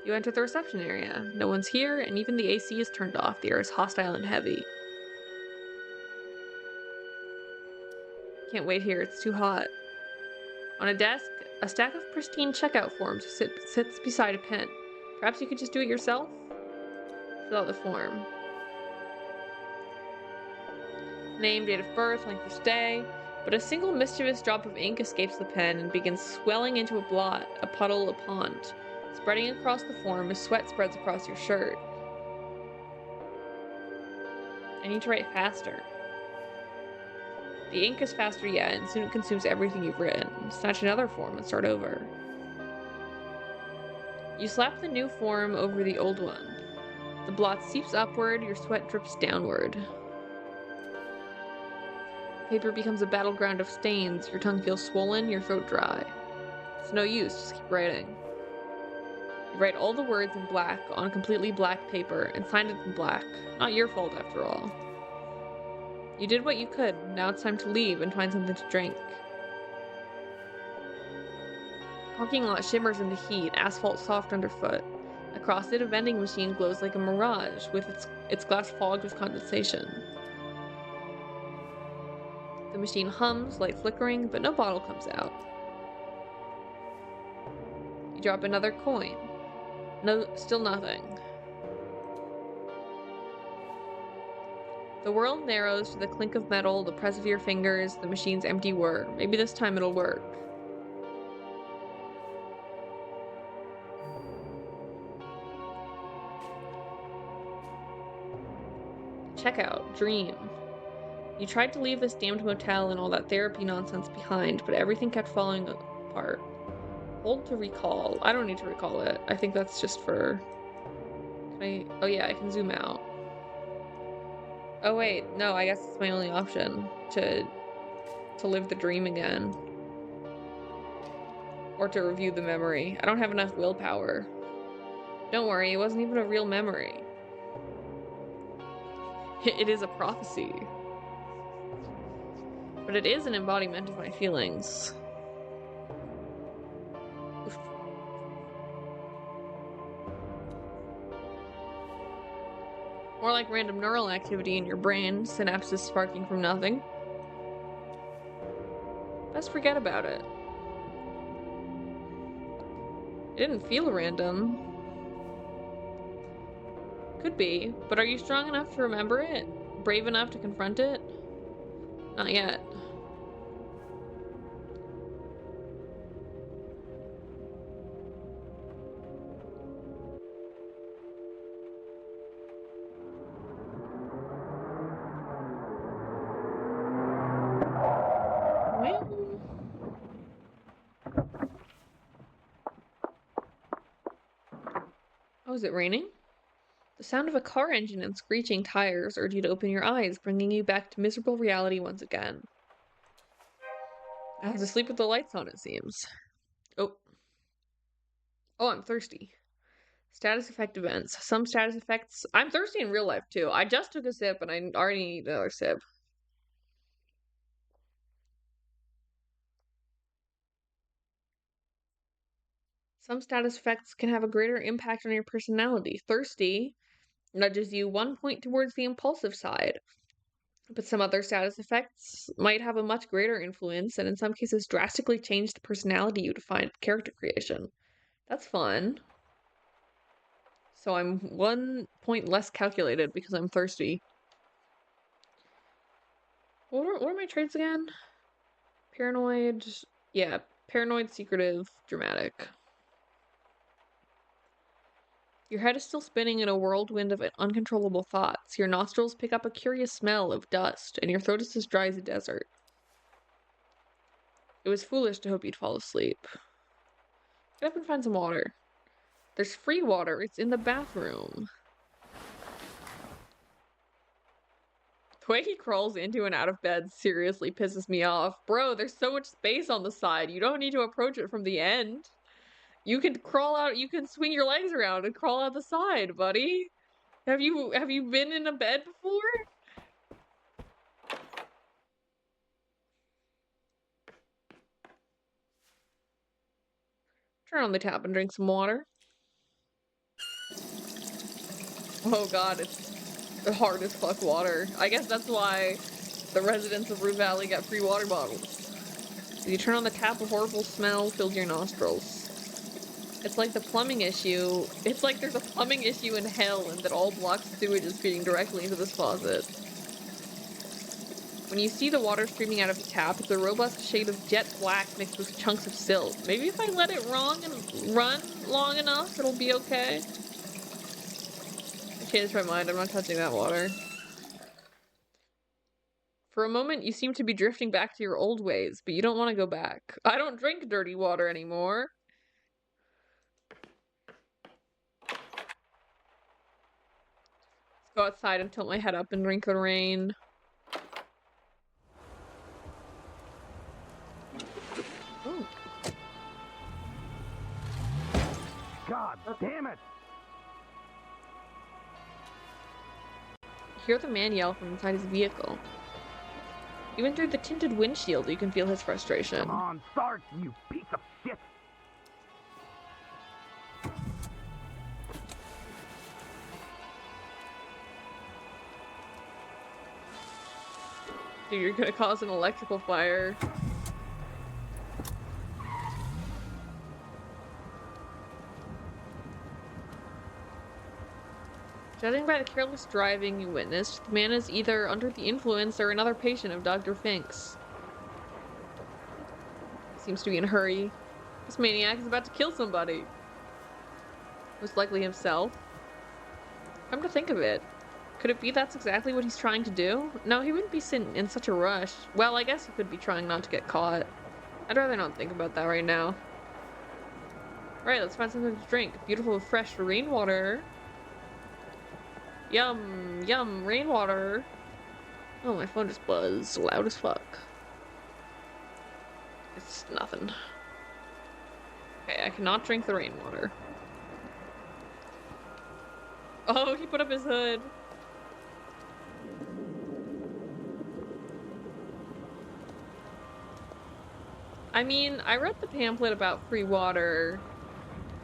Speaker 1: You enter the reception area. No one's here, and even the AC is turned off. The air is hostile and heavy. Can't wait here, it's too hot. On a desk, a stack of pristine checkout forms sits beside a pen. Perhaps you could just do it yourself? Fill out the form. Name, date of birth, length of stay, but a single mischievous drop of ink escapes the pen and begins swelling into a blot, a puddle, a pond. Spreading across the form as sweat spreads across your shirt. I need to write faster. The ink is faster yet, and soon it consumes everything you've written. Snatch another form and start over. You slap the new form over the old one. The blot seeps upward, your sweat drips downward. The paper becomes a battleground of stains, your tongue feels swollen, your throat dry. It's no use, just keep writing. You write all the words in black on completely black paper and sign it in black. Not your fault, after all. You did what you could. Now it's time to leave and find something to drink. The parking lot shimmers in the heat, asphalt soft underfoot. Across it, a vending machine glows like a mirage, with its glass fogged with condensation. The machine hums, light flickering, but no bottle comes out. You drop another coin. No, still nothing. The world narrows to the clink of metal, the press of your fingers, the machine's empty whir. Maybe this time it'll work. Checkout. Dream. You tried to leave this damned motel and all that therapy nonsense behind, but everything kept falling apart. Hold to recall. I don't need to recall it. I think that's just for... Can I... Oh yeah, I can zoom out. Oh wait, no, I guess it's my only option to live the dream again. Or to review the memory. I don't have enough willpower. Don't worry, it wasn't even a real memory. It is a prophecy. But it is an embodiment of my feelings. Oof. More like random neural activity in your brain, synapses sparking from nothing. Best forget about it. It didn't feel random. Could be, but are you strong enough to remember it? Brave enough to confront it? Not yet. Well... Oh, is it raining? The sound of a car engine and screeching tires urge you to open your eyes, bringing you back to miserable reality once again. I have to sleep with the lights on, it seems. Oh. Oh, I'm thirsty. Status effect events. Some status effects... I'm thirsty in real life, too. I just took a sip, and I already need another sip. Some status effects can have a greater impact on your personality. Thirsty nudges you 1 point towards the impulsive side. But some other status effects might have a much greater influence, and in some cases drastically change the personality you define at character creation. That's fun. So I'm 1 point less calculated because I'm thirsty. What are my traits again? Paranoid. Yeah, paranoid, secretive, dramatic. Your head is still spinning in a whirlwind of uncontrollable thoughts. Your nostrils pick up a curious smell of dust, and your throat is as dry as a desert. It was foolish to hope you'd fall asleep. Get up and find some water. There's free water. It's in the bathroom. The way he crawls into and out of bed seriously pisses me off. Bro, there's so much space on the side. You don't need to approach it from the end. You can crawl out, you can swing your legs around and crawl out the side, buddy. Have you been in a bed before? Turn on the tap and drink some water. Oh god, it's the hard as fuck water. I guess that's why the residents of Rue Valley got free water bottles. You turn on the tap, a horrible smell fills your nostrils. It's like the plumbing issue. It's like there's a plumbing issue in hell and that all blocked sewage is feeding directly into this faucet. When you see the water streaming out of the tap, it's a robust shade of jet black mixed with chunks of silt. Maybe if I let it run long enough, it'll be okay. I changed my mind. I'm not touching that water. For a moment, you seem to be drifting back to your old ways, but you don't want to go back. I don't drink dirty water anymore. Go outside and tilt my head up and drink the rain. Ooh.
Speaker 5: God damn it!
Speaker 1: You hear the man yell from inside his vehicle. Even through the tinted windshield, you can feel his frustration.
Speaker 5: Come on, start, you piece of shit!
Speaker 1: Dude, you're gonna cause an electrical fire. Judging by the careless driving you witnessed, the man is either under the influence or another patient of Dr. Fink's. Seems to be in a hurry. This maniac is about to kill somebody. Most likely himself. Come to think of it, Could it be that's exactly what he's trying to do? No, he wouldn't be sitting in such a rush. Well, I guess he could be trying not to get caught. I'd rather not think about that right now. Right, let's find something to drink. Beautiful, fresh rainwater. Yum, yum, rainwater. Oh, my phone just buzzed loud as fuck. It's nothing. Okay, I cannot drink the rainwater. Oh, he put up his hood. I mean, I read the pamphlet about free water.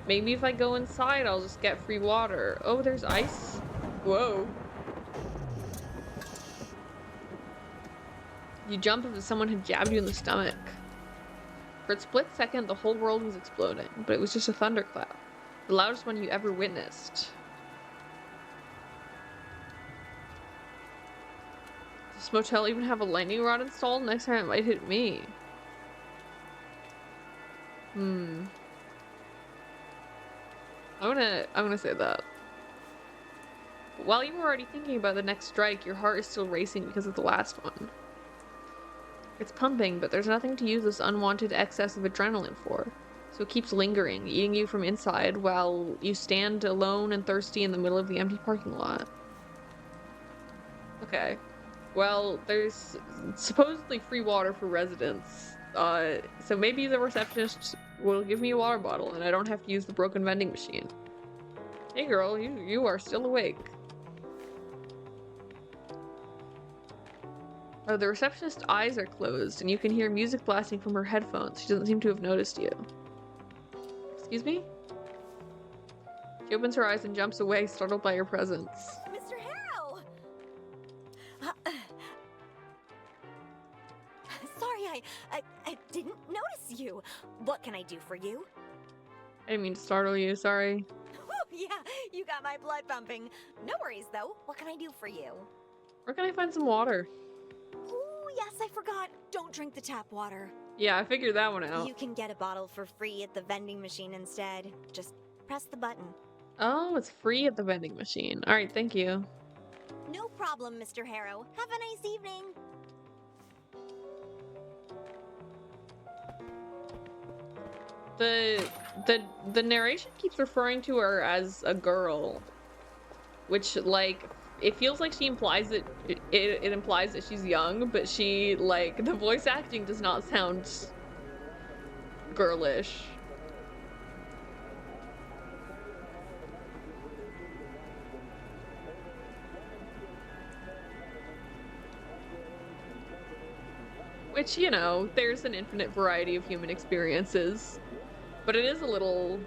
Speaker 1: Maybe if I go inside, I'll just get free water. Oh, there's ice. Whoa. You jump as if someone had jabbed you in the stomach. For a split second, the whole world was exploding, but it was just a thunderclap. The loudest one you ever witnessed. Does this motel even have a lightning rod installed? Next time it might hit me. I'm gonna say that. But while you were already thinking about the next strike, your heart is still racing because of the last one. It's pumping, but there's nothing to use this unwanted excess of adrenaline for. So it keeps lingering, eating you from inside while you stand alone and thirsty in the middle of the empty parking lot. Okay. Well, there's supposedly free water for residents. So maybe the receptionist will give me a water bottle and I don't have to use the broken vending machine. Hey girl, you are still awake. Oh, the receptionist's eyes are closed and you can hear music blasting from her headphones. She doesn't seem to have noticed you. Excuse me? She opens her eyes and jumps away, startled by your presence.
Speaker 4: Mr. Harrow! Sorry, I didn't notice you. What can I do for you?
Speaker 1: I didn't mean to startle you, sorry.
Speaker 4: Yeah, you got my blood pumping. No worries, though. What can I do for you?
Speaker 1: Where can I find some water?
Speaker 4: Oh, yes, I forgot. Don't drink the tap water.
Speaker 1: Yeah, I figured that one out.
Speaker 4: You can get a bottle for free at the vending machine instead. Just press the button.
Speaker 1: Oh, it's free at the vending machine. Alright, thank you.
Speaker 4: No problem, Mr. Harrow. Have a nice evening.
Speaker 1: The narration keeps referring to her as a girl, which, like, it feels like she implies that it implies that she's young, but she, like, the voice acting does not sound girlish. Which, you know, there's an infinite variety of human experiences. But it is a little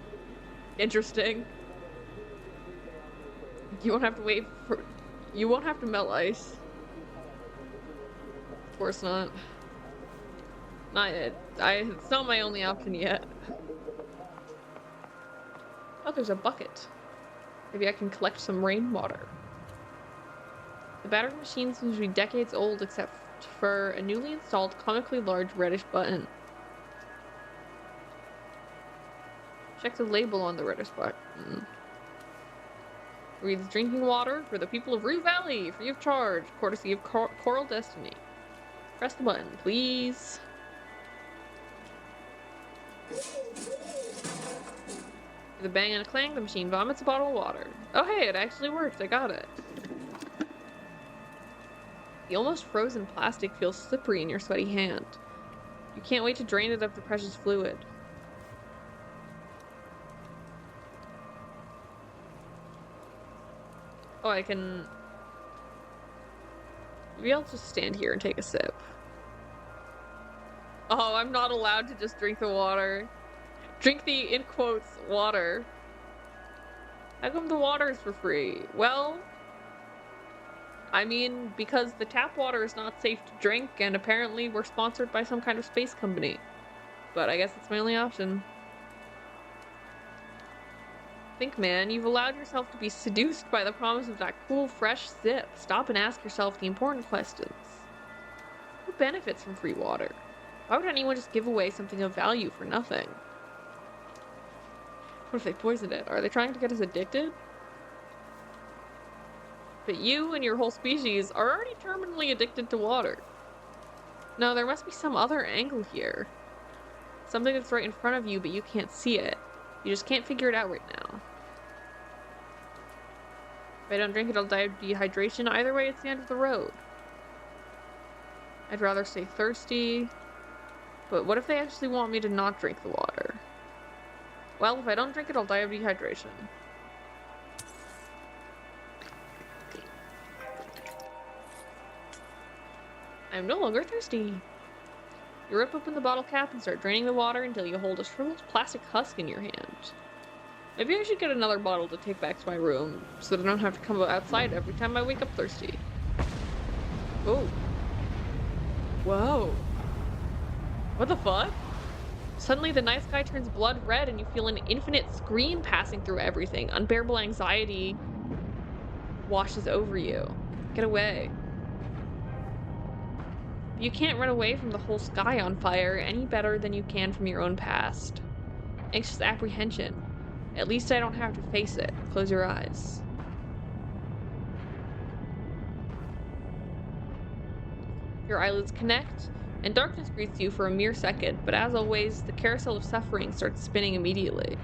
Speaker 1: interesting. You won't have to wait for... You won't have to melt ice. Of course not. Not yet. It's not my only option yet. Oh, there's a bucket. Maybe I can collect some rainwater. The battery machine seems to be decades old except for a newly installed comically large reddish button. Check the label on the reddish button. Reads drinking water for the people of Rue Valley, free of charge, courtesy of Coral Destiny. Press the button, please. With a bang and a clang, the machine vomits a bottle of water. Oh hey, it actually worked, I got it. The almost frozen plastic feels slippery in your sweaty hand. You can't wait to drain it of the precious fluid. Oh, I can... Maybe I'll just stand here and take a sip. Oh, I'm not allowed to just drink the water. Drink the, in quotes, water. How come the water is for free? Well... I mean, because the tap water is not safe to drink, and apparently we're sponsored by some kind of space company. But I guess it's my only option. Think, man, you've allowed yourself to be seduced by the promise of that cool, fresh sip. Stop and ask yourself the important questions. Who benefits from free water? Why would anyone just give away something of value for nothing? What if they poisoned it? Are they trying to get us addicted? But you and your whole species are already terminally addicted to water. No, there must be some other angle here. Something that's right in front of you, but you can't see it. You just can't figure it out right now. If I don't drink it, I'll die of dehydration. Either way, it's the end of the road. I'd rather stay thirsty. But what if they actually want me to not drink the water? Well, if I don't drink it, I'll die of dehydration. I'm no longer thirsty. You rip open the bottle cap and start draining the water until you hold a shriveled plastic husk in your hand. Maybe I should get another bottle to take back to my room so that I don't have to come outside every time I wake up thirsty. Oh. Whoa. What the fuck? Suddenly the night sky turns blood red and you feel an infinite scream passing through everything. Unbearable anxiety washes over you. Get away. You can't run away from the whole sky on fire any better than you can from your own past. Anxious apprehension. At least I don't have to face it. Close your eyes. Your eyelids connect, and darkness greets you for a mere second, but as always, the carousel of suffering starts spinning immediately.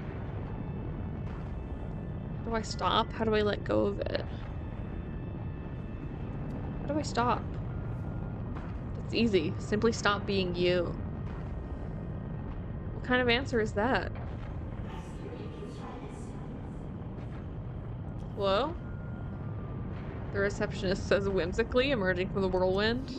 Speaker 1: How do I stop? How do I let go of it? How do I stop? That's easy. Simply stop being you. What kind of answer is that? Hello? The receptionist says whimsically, emerging from the whirlwind.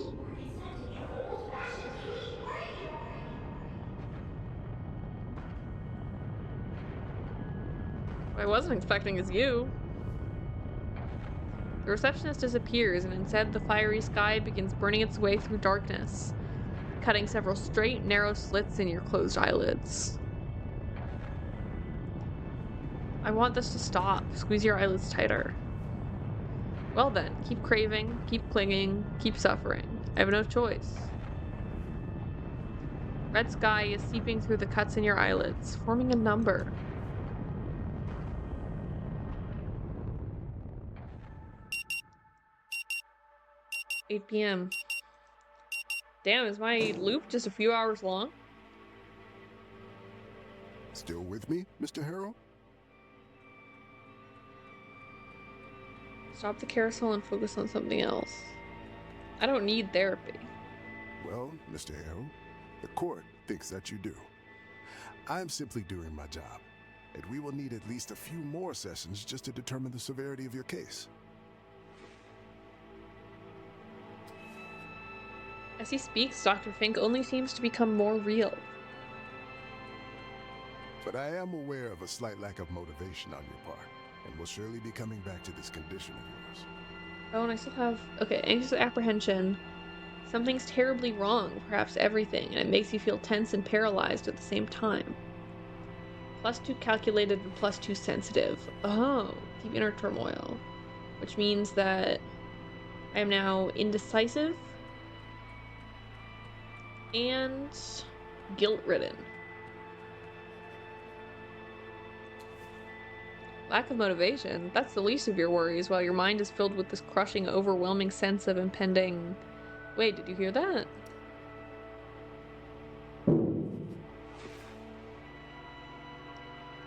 Speaker 1: What I wasn't expecting is you. The receptionist disappears, and instead the fiery sky begins burning its way through darkness, cutting several straight, narrow slits in your closed eyelids. I want this to stop. Squeeze your eyelids tighter. Well then, keep craving, keep clinging, keep suffering. I have no choice. Red sky is seeping through the cuts in your eyelids, forming a number. "8 p.m. Damn, is my loop just a few hours long?
Speaker 2: Still with me, Mr. Harrow?
Speaker 1: Stop the carousel and focus on something else. I don't need therapy."
Speaker 2: Well, Mr. Harrow, the court thinks that you do. I'm simply doing my job, and we will need at least a few more sessions just to determine the severity of your case.
Speaker 1: As he speaks, Dr. Fink only seems to become more real.
Speaker 2: But I am aware of a slight lack of motivation on your part, and will surely be coming back to this condition of yours.
Speaker 1: Oh, and I still have... Okay, anxious apprehension. Something's terribly wrong, perhaps everything, and it makes you feel tense and paralyzed at the same time. +2 calculated and +2 sensitive. Oh, deep inner turmoil. Which means that I am now indecisive and guilt-ridden. Lack of motivation, that's the least of your worries, while your mind is filled with this crushing, overwhelming sense of impending... Wait, did you hear that?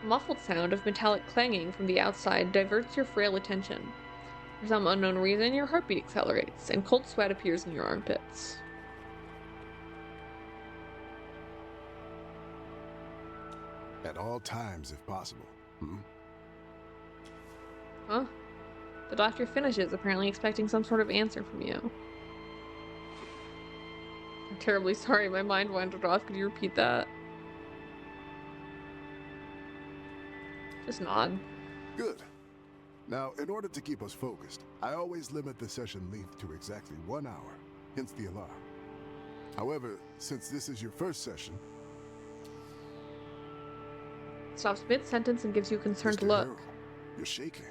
Speaker 1: A muffled sound of metallic clanging from the outside diverts your frail attention. For some unknown reason, your heartbeat accelerates, and cold sweat appears in your armpits.
Speaker 2: At all times, if possible.
Speaker 1: Huh? The doctor finishes, apparently expecting some sort of answer from you. I'm terribly sorry, my mind wandered off. Could you repeat that? Just nod.
Speaker 2: Good. Now, in order to keep us focused, I always limit the session length to exactly 1 hour, hence the alarm. However, since this is your first session...
Speaker 1: Stops mid-sentence and gives you a concerned
Speaker 2: Mr.
Speaker 1: look.
Speaker 2: Harrow, you're shaking.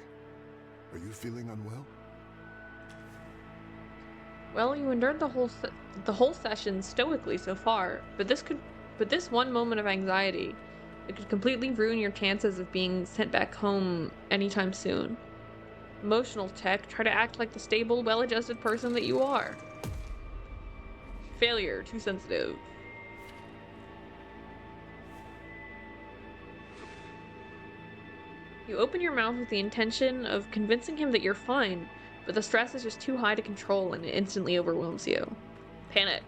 Speaker 2: Are you feeling unwell?
Speaker 1: Well, you endured the whole session stoically so far, but this one moment of anxiety, it could completely ruin your chances of being sent back home anytime soon. Emotional check. Try to act like the stable, well-adjusted person that you are. Failure. Too sensitive. You open your mouth with the intention of convincing him that you're fine, but the stress is just too high to control and it instantly overwhelms you. Panic.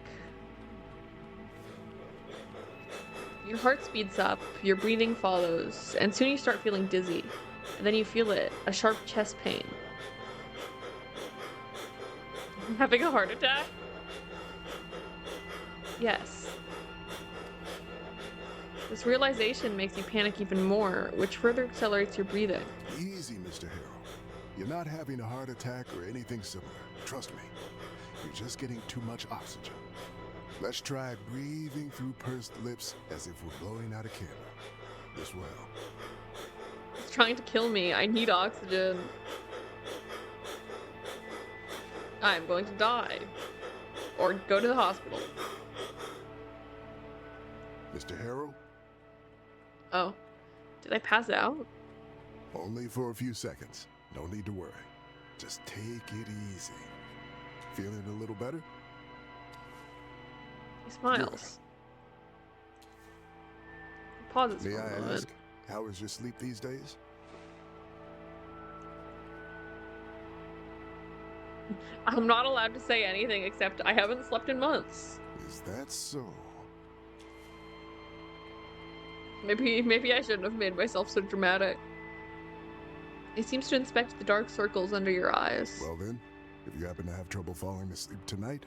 Speaker 1: Your heart speeds up, your breathing follows, and soon you start feeling dizzy. And then you feel it, a sharp chest pain. Having a heart attack? Yes. This realization makes you panic even more, which further accelerates your breathing.
Speaker 2: Easy, Mr. Harrell. You're not having a heart attack or anything similar. Trust me. You're just getting too much oxygen. Let's try breathing through pursed lips as if we're blowing out a candle. This well.
Speaker 1: It's trying to kill me. I need oxygen. I'm going to die. Or go to the hospital.
Speaker 2: Mr. Harrell?
Speaker 1: Oh. Did I pass out?
Speaker 2: Only for a few seconds. No need to worry. Just take it easy. Feeling a little better?
Speaker 1: He smiles. He pauses
Speaker 2: May
Speaker 1: for a
Speaker 2: I
Speaker 1: moment.
Speaker 2: ask, how is your sleep these days?
Speaker 1: I'm not allowed to say anything except I haven't slept in months.
Speaker 2: Is that so?
Speaker 1: Maybe I shouldn't have made myself so dramatic. He seems to inspect the dark circles under your eyes.
Speaker 2: Well then, if you happen to have trouble falling asleep tonight,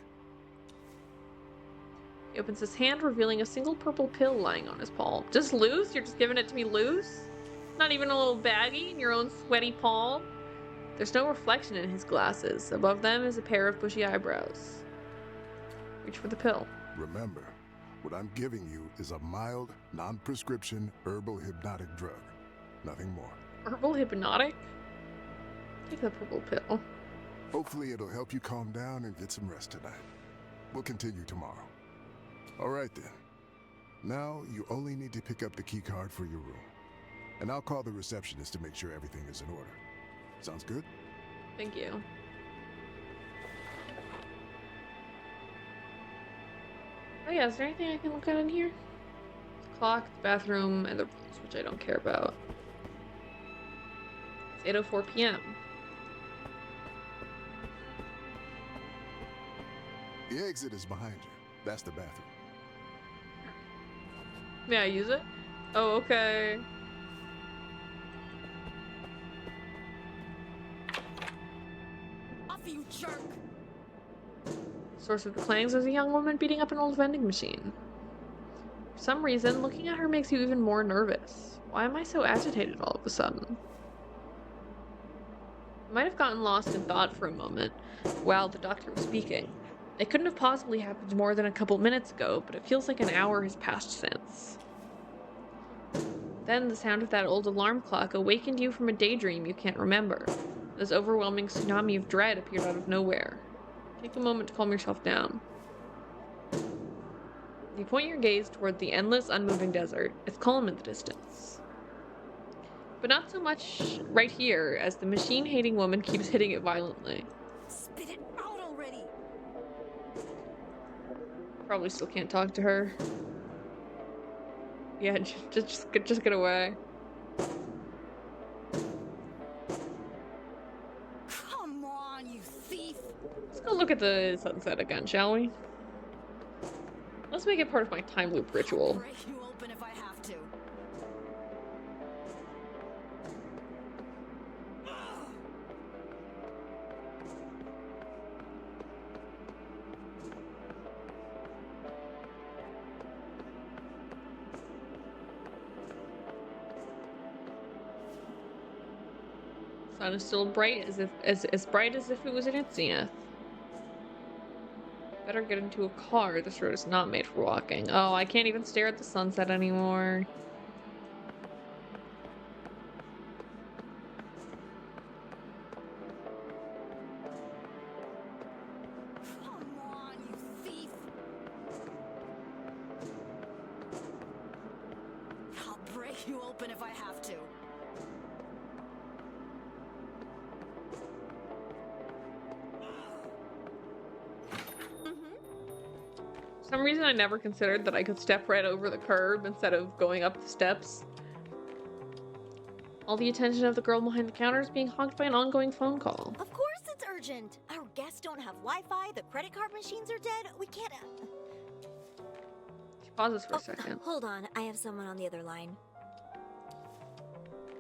Speaker 1: He opens his hand, revealing a single purple pill lying on his palm. Just loose? You're just giving it to me loose? Not even a little baggie in your own sweaty palm? There's no reflection in his glasses. Above them is a pair of bushy eyebrows. Reach for the pill.
Speaker 2: remember, what I'm giving you is a mild, non-prescription herbal hypnotic drug. Nothing more.
Speaker 1: Herbal hypnotic? Take the purple pill.
Speaker 2: Hopefully it'll help you calm down and get some rest tonight. We'll continue tomorrow. All right then. Now you only need to pick up the key card for your room. And I'll call the receptionist to make sure everything is in order. Sounds good?
Speaker 1: Thank you. Oh yeah, is there anything I can look at in here? The clock, the bathroom, and the rooms, which I don't care about. It's 8:04 p.m.
Speaker 2: The exit is behind you. That's the bathroom.
Speaker 1: May I use it? Oh, okay.
Speaker 3: Off you jerk!
Speaker 1: Source of the clangs is a young woman beating up an old vending machine. For some reason, looking at her makes you even more nervous. Why am I so agitated all of a sudden? I might have gotten lost in thought for a moment while the doctor was speaking. It couldn't have possibly happened more than a couple minutes ago, but it feels like an hour has passed since. Then the sound of that old alarm clock awakened you from a daydream you can't remember. This overwhelming tsunami of dread appeared out of nowhere. Take a moment to calm yourself down. You point your gaze toward the endless, unmoving desert. It's calm in the distance. But not so much right here, as the machine-hating woman keeps hitting it violently.
Speaker 3: Spit it out already!
Speaker 1: Probably still can't talk to her. Yeah, just get away.
Speaker 3: Come on, you thief!
Speaker 1: Let's go look at the sunset again, shall we? Let's make it part of my time loop ritual.
Speaker 3: Break you open if I have to.
Speaker 1: Sun is still bright, as bright as if it was in its zenith. Better get into a car. This road is not made for walking. Oh, I can't even stare at the sunset anymore.
Speaker 3: Come on, you thief! I'll break you open if I have to.
Speaker 1: For some reason I never considered that I could step right over the curb instead of going up the steps. All the attention of the girl behind the counter is being hogged by an ongoing phone call.
Speaker 4: Of course it's urgent. Our guests don't have Wi-Fi, the credit card machines are dead. We can't...
Speaker 1: She pauses for a second.
Speaker 4: Hold on, I have someone on the other line.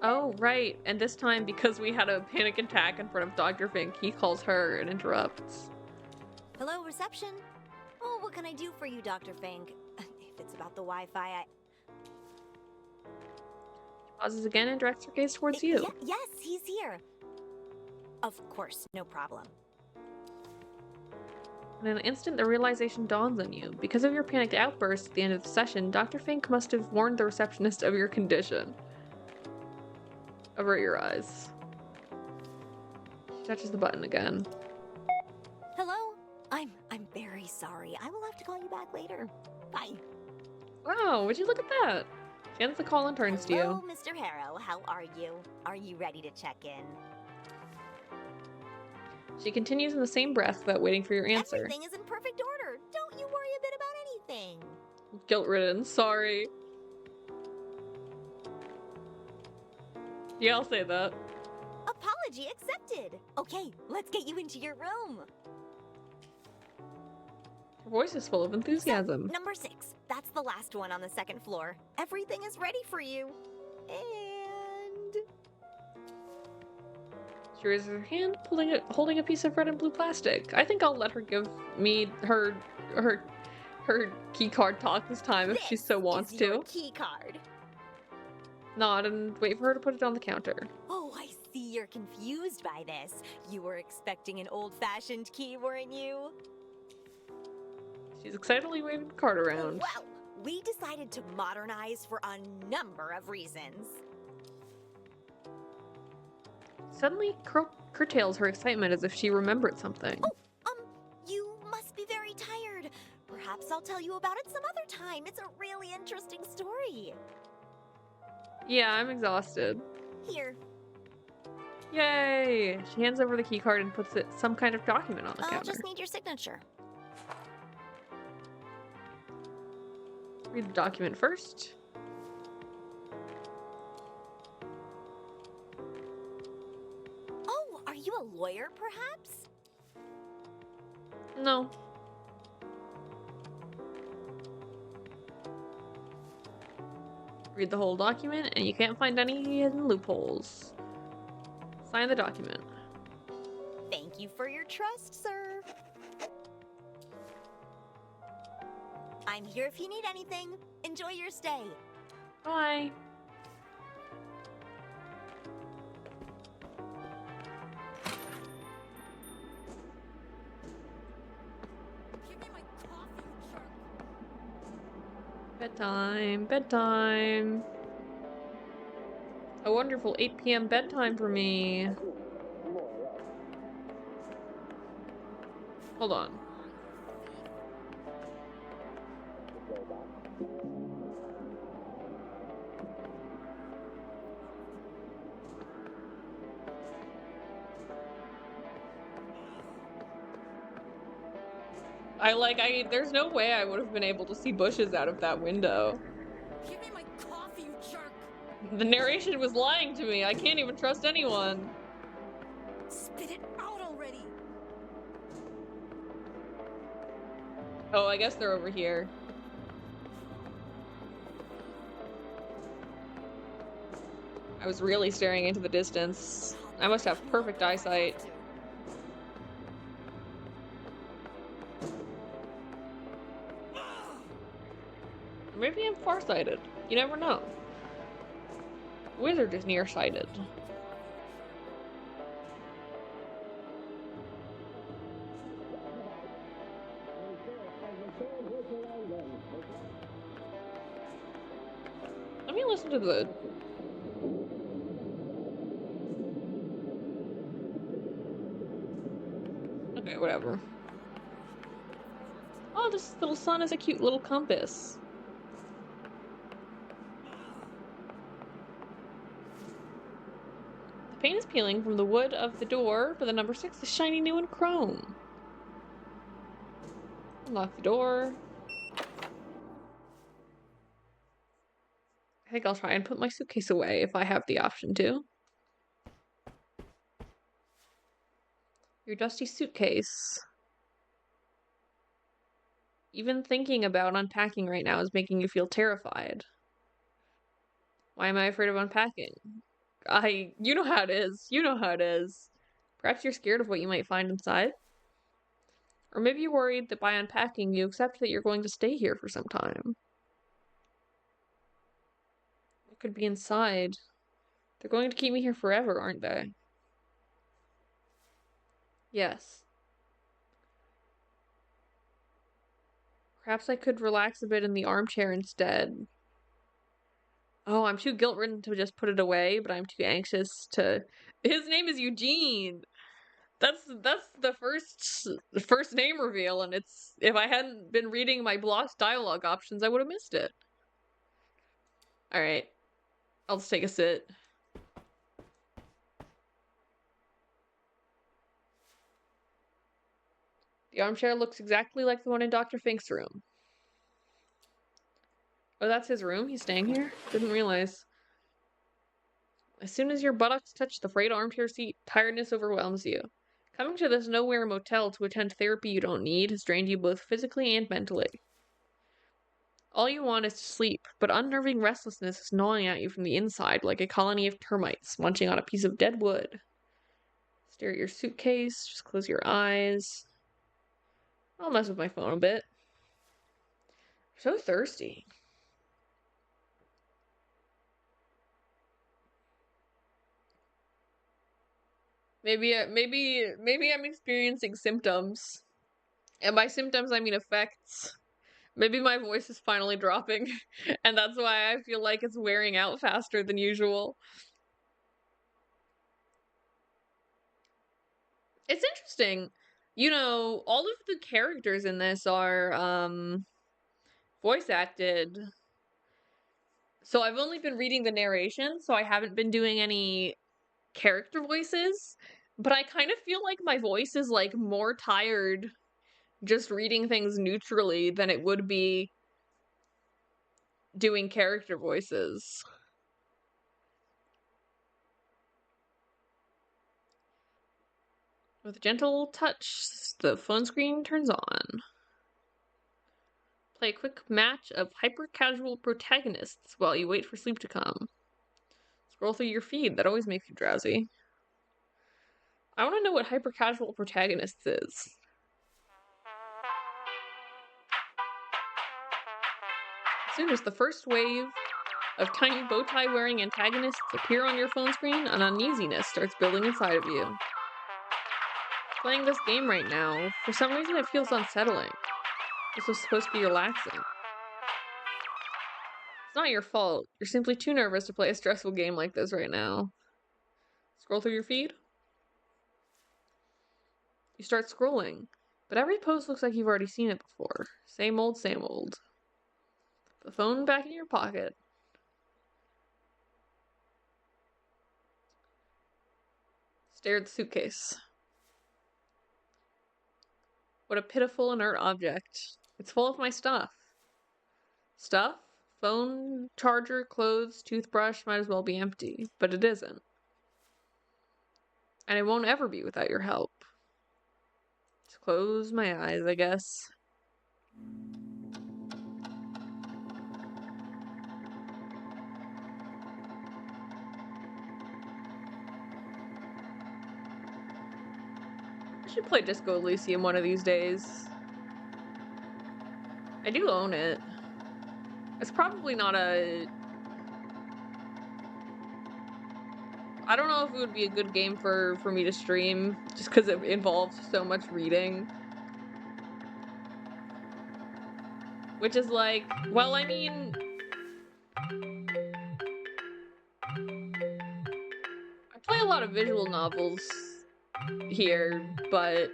Speaker 1: Oh, right. And this time, because we had a panic attack in front of Dr. Fink, he calls her and interrupts.
Speaker 4: Hello, reception? Oh, what can I do for you, Dr. Fink? If it's about the Wi-Fi,
Speaker 1: Pauses again and directs her gaze towards you.
Speaker 4: Yes, he's here. Of course, no problem.
Speaker 1: In an instant, the realization dawns on you. Because of your panicked outburst at the end of the session, Dr. Fink must have warned the receptionist of your condition. Avert your eyes. She touches the button again.
Speaker 4: Hello? I'm very sorry. I will have to call you back later. Bye.
Speaker 1: Wow, would you look at that? She ends the call and turns to you.
Speaker 4: Hello, Mr. Harrow. How are you? Are you ready to check in?
Speaker 1: She continues in the same breath without waiting for your answer.
Speaker 4: Everything is in perfect order. Don't you worry a bit about anything.
Speaker 1: Guilt-ridden, sorry. Yeah, I'll say that.
Speaker 4: Apology accepted. Okay, let's get you into your room.
Speaker 1: Her voice is full of enthusiasm.
Speaker 4: So, number 6. That's the last one on the second floor. Everything is ready for you. And...
Speaker 1: She raises her hand, holding a piece of red and blue plastic. I think I'll let her give me her key card talk this time if she so wants to.
Speaker 4: Your key card.
Speaker 1: Nod and wait for her to put it on the counter.
Speaker 4: Oh, I see you're confused by this. You were expecting an old-fashioned key, weren't you?
Speaker 1: She's excitedly waving the card around.
Speaker 4: Well, we decided to modernize for a number of reasons.
Speaker 1: Suddenly curtails her excitement as if she remembered something.
Speaker 4: Oh, you must be very tired. Perhaps I'll tell you about it some other time. It's a really interesting story.
Speaker 1: Yeah, I'm exhausted.
Speaker 4: Here.
Speaker 1: Yay! She hands over the key card and puts some kind of document on the
Speaker 4: I'll
Speaker 1: counter.
Speaker 4: just need your signature.
Speaker 1: Read the document first.
Speaker 4: Oh, are you a lawyer, perhaps?
Speaker 1: No. Read the whole document, and you can't find any hidden loopholes. Sign the document.
Speaker 4: Thank you for your trust, sir. I'm here if you need anything. Enjoy your stay.
Speaker 1: Bye.
Speaker 3: Give me my coffee, you jerk.
Speaker 1: Bedtime, bedtime. A wonderful 8 p.m. bedtime for me. Hold on. There's no way I would have been able to see bushes out of that window.
Speaker 3: Give me my coffee, you jerk.
Speaker 1: The narration was lying to me. I can't even trust anyone.
Speaker 3: Spit it out already.
Speaker 1: Oh, I guess they're over here. I was really staring into the distance. I must have perfect eyesight. Maybe I'm farsighted. You never know. Wizard is nearsighted. Let me listen to the... Okay, whatever. Oh, this little sun is a cute little compass. The paint is peeling from the wood of the door, but the number 6 is shiny new in chrome. Unlock the door. I think I'll try and put my suitcase away if I have the option to. Your dusty suitcase. Even thinking about unpacking right now is making you feel terrified. Why am I afraid of unpacking? You know how it is. You know how it is. Perhaps you're scared of what you might find inside. Or maybe you're worried that by unpacking, you accept that you're going to stay here for some time. What could be inside? They're going to keep me here forever, aren't they? Yes. Perhaps I could relax a bit in the armchair instead. Oh, I'm too guilt-ridden to just put it away, but I'm too anxious to... His name is Eugene! That's the first name reveal, and it's... If I hadn't been reading my blocked dialogue options, I would have missed it. Alright. I'll just take a sit. The armchair looks exactly like the one in Dr. Fink's room. Oh, that's his room? He's staying here? Didn't realize. As soon as your buttocks touch the frayed armchair seat, tiredness overwhelms you. Coming to this nowhere motel to attend therapy you don't need has drained you both physically and mentally. All you want is to sleep, but unnerving restlessness is gnawing at you from the inside like a colony of termites munching on a piece of dead wood. Stare at your suitcase, just close your eyes. I'll mess with my phone a bit. I'm so thirsty. Maybe I'm experiencing symptoms. And by symptoms I mean effects. Maybe my voice is finally dropping, and that's why I feel like it's wearing out faster than usual. It's interesting. You know, all of the characters in this are voice acted. So I've only been reading the narration, so I haven't been doing any character voices, but I kind of feel like my voice is like more tired just reading things neutrally than it would be doing character voices. With a gentle touch, the phone screen turns on. Play a quick match of hyper-casual protagonists while you wait for sleep to come. Scroll through your feed, that always makes you drowsy. I want to know what hyper-casual protagonists is. As soon as the first wave of tiny bow tie wearing antagonists appear on your phone screen, an uneasiness starts building inside of you. Playing this game right now, for some reason it feels unsettling. This was supposed to be relaxing. It's not your fault. You're simply too nervous to play a stressful game like this right now. Scroll through your feed. You start scrolling, but every post looks like you've already seen it before. Same old, same old. The phone back in your pocket. Stare at the suitcase. What a pitiful, inert object. It's full of my stuff. Stuff? Phone, charger, clothes, toothbrush might as well be empty, but it isn't. And it won't ever be without your help. Just close my eyes, I guess. I should play Disco Elysium one of these days. I do own it. It's probably not a... I don't know if it would be a good game for me to stream, just because it involves so much reading. Which is like, well, I mean... I play a lot of visual novels here, but...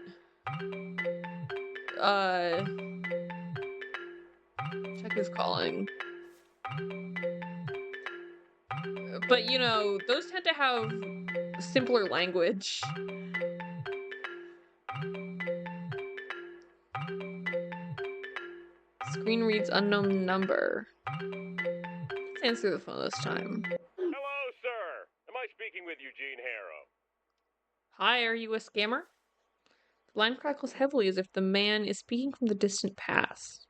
Speaker 1: Check is calling. But, you know, those tend to have simpler language. Screen reads unknown number. That's answer the phone this time.
Speaker 6: Hello, sir. Am I speaking with Eugene Harrow?
Speaker 1: Hi, are you a scammer? The line crackles heavily as if the man is speaking from the distant past.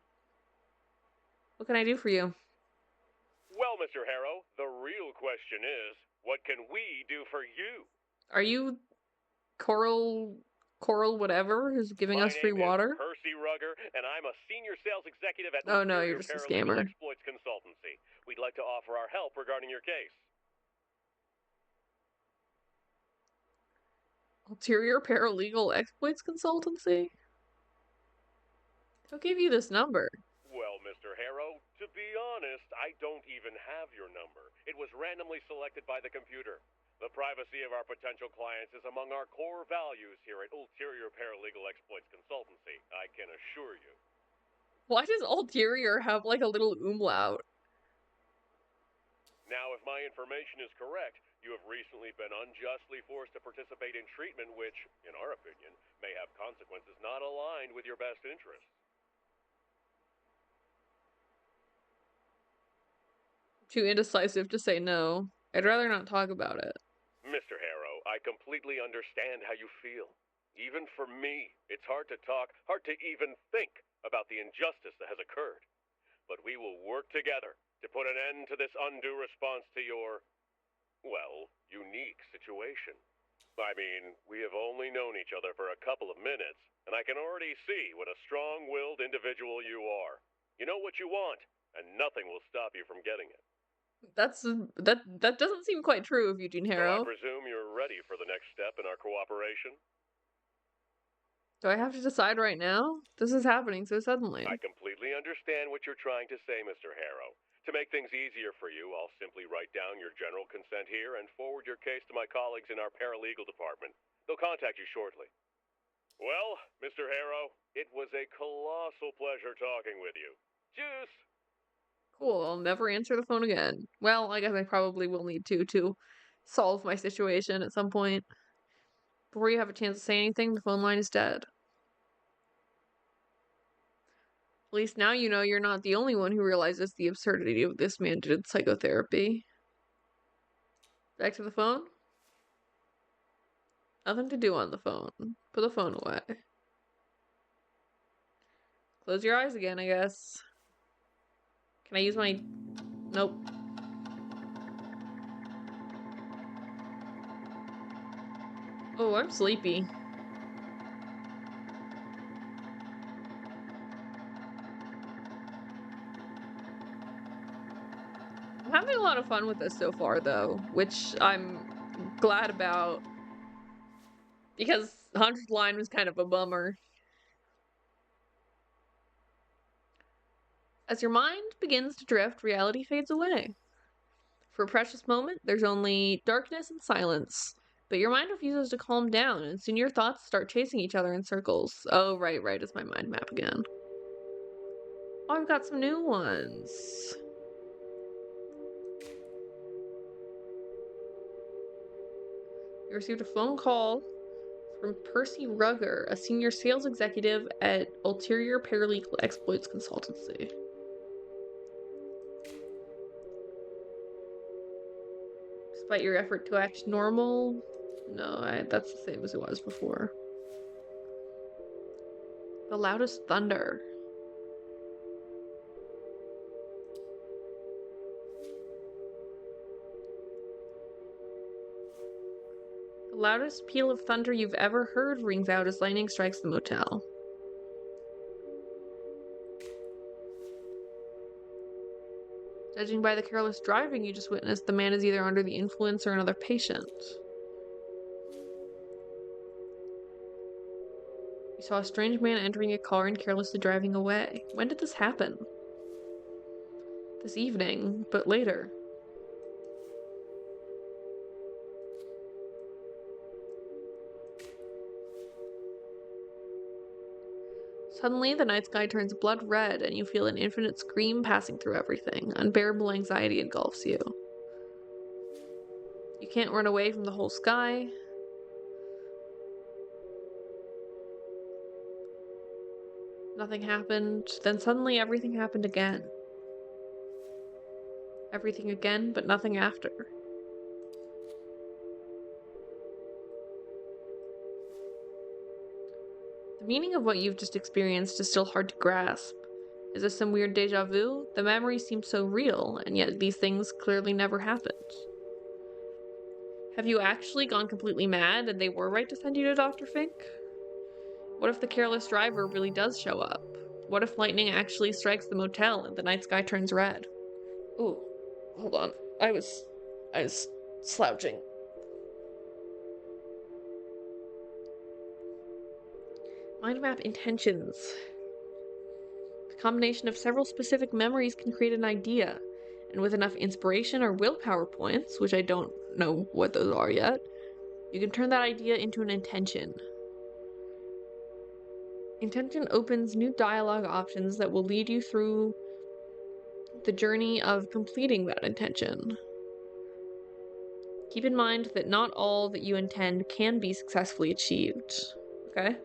Speaker 1: What can I do for you?
Speaker 6: Well, Mr. Harrow, the real question is, what can we do for you?
Speaker 1: Are you Coral whatever who's giving
Speaker 6: My
Speaker 1: us free
Speaker 6: name is
Speaker 1: water?
Speaker 6: Percy Rugger, and I'm a senior sales executive at
Speaker 1: Oh no, you're
Speaker 6: Ulterior
Speaker 1: just a
Speaker 6: Paralegal
Speaker 1: scammer.
Speaker 6: Exploits Consultancy. We'd like to offer our help regarding your case.
Speaker 1: Ulterior Paralegal Exploits Consultancy? Who gave you this number?
Speaker 6: Well, Mr. Harrow, to be honest, I don't even have your number. It was randomly selected by the computer. The privacy of our potential clients is among our core values here at Ulterior Paralegal Exploits Consultancy, I can assure you.
Speaker 1: Why does ulterior have like a little umlaut?
Speaker 6: Now, if my information is correct, you have recently been unjustly forced to participate in treatment which, in our opinion, may have consequences not aligned with your best interests.
Speaker 1: Too indecisive to say no. I'd rather not talk about it.
Speaker 6: Mr. Harrow, I completely understand how you feel. Even for me, it's hard to talk, hard to even think about the injustice that has occurred. But we will work together to put an end to this undue response to your, well, unique situation. I mean, we have only known each other for a couple of minutes, and I can already see what a strong-willed individual you are. You know what you want, and nothing will stop you from getting it.
Speaker 1: That doesn't seem quite true of Eugene
Speaker 6: So I
Speaker 1: Harrow.
Speaker 6: presume you're ready for the next step in our cooperation?
Speaker 1: Do I have to decide right now? This is happening so suddenly.
Speaker 6: I completely understand what you're trying to say, Mr. Harrow. To make things easier for you, I'll simply write down your general consent here and forward your case to my colleagues in our paralegal department. They'll contact you shortly. Well, Mr. Harrow, it was a colossal pleasure talking with you. Juice!
Speaker 1: Cool, I'll never answer the phone again. Well, I guess I probably will need to solve my situation at some point. Before you have a chance to say anything, the phone line is dead. At least now you know you're not the only one who realizes the absurdity of this mandated psychotherapy. Back to the phone? Nothing to do on the phone. Put the phone away. Close your eyes again, I guess. Can I use my... Nope. Oh, I'm sleepy. I'm having a lot of fun with this so far, though, which I'm glad about. Because 100th line was kind of a bummer. As your mind begins to drift, reality fades away. For a precious moment, there's only darkness and silence. But your mind refuses to calm down, and soon your thoughts start chasing each other in circles. Oh, right, it's my mind map again. Oh, I've got some new ones. You received a phone call from Percy Rugger, a senior sales executive at Ulterior Paralegal Exploits Consultancy. Despite your effort to act normal, no, that's the same as it was before. The loudest thunder. The loudest peal of thunder you've ever heard rings out as lightning strikes the motel. Judging by the careless driving you just witnessed, the man is either under the influence or another patient. You saw a strange man entering a car and carelessly driving away. When did this happen? This evening, but later. Suddenly, the night sky turns blood red, and you feel an infinite scream passing through everything. Unbearable anxiety engulfs you. You can't run away from the whole sky. Nothing happened. Then suddenly, everything happened again. Everything again, but nothing after. The meaning of what you've just experienced is still hard to grasp. Is this some weird deja vu? The memories seem so real, and yet these things clearly never happened. Have you actually gone completely mad and they were right to send you to Dr. Fink? What if the careless driver really does show up? What if lightning actually strikes the motel and the night sky turns red? Ooh, hold on. I was slouching. Mind map intentions. The combination of several specific memories can create an idea, and with enough inspiration or willpower points, which I don't know what those are yet, you can turn that idea into an intention. Intention opens new dialogue options that will lead you through the journey of completing that intention. Keep in mind that not all that you intend can be successfully achieved. Okay?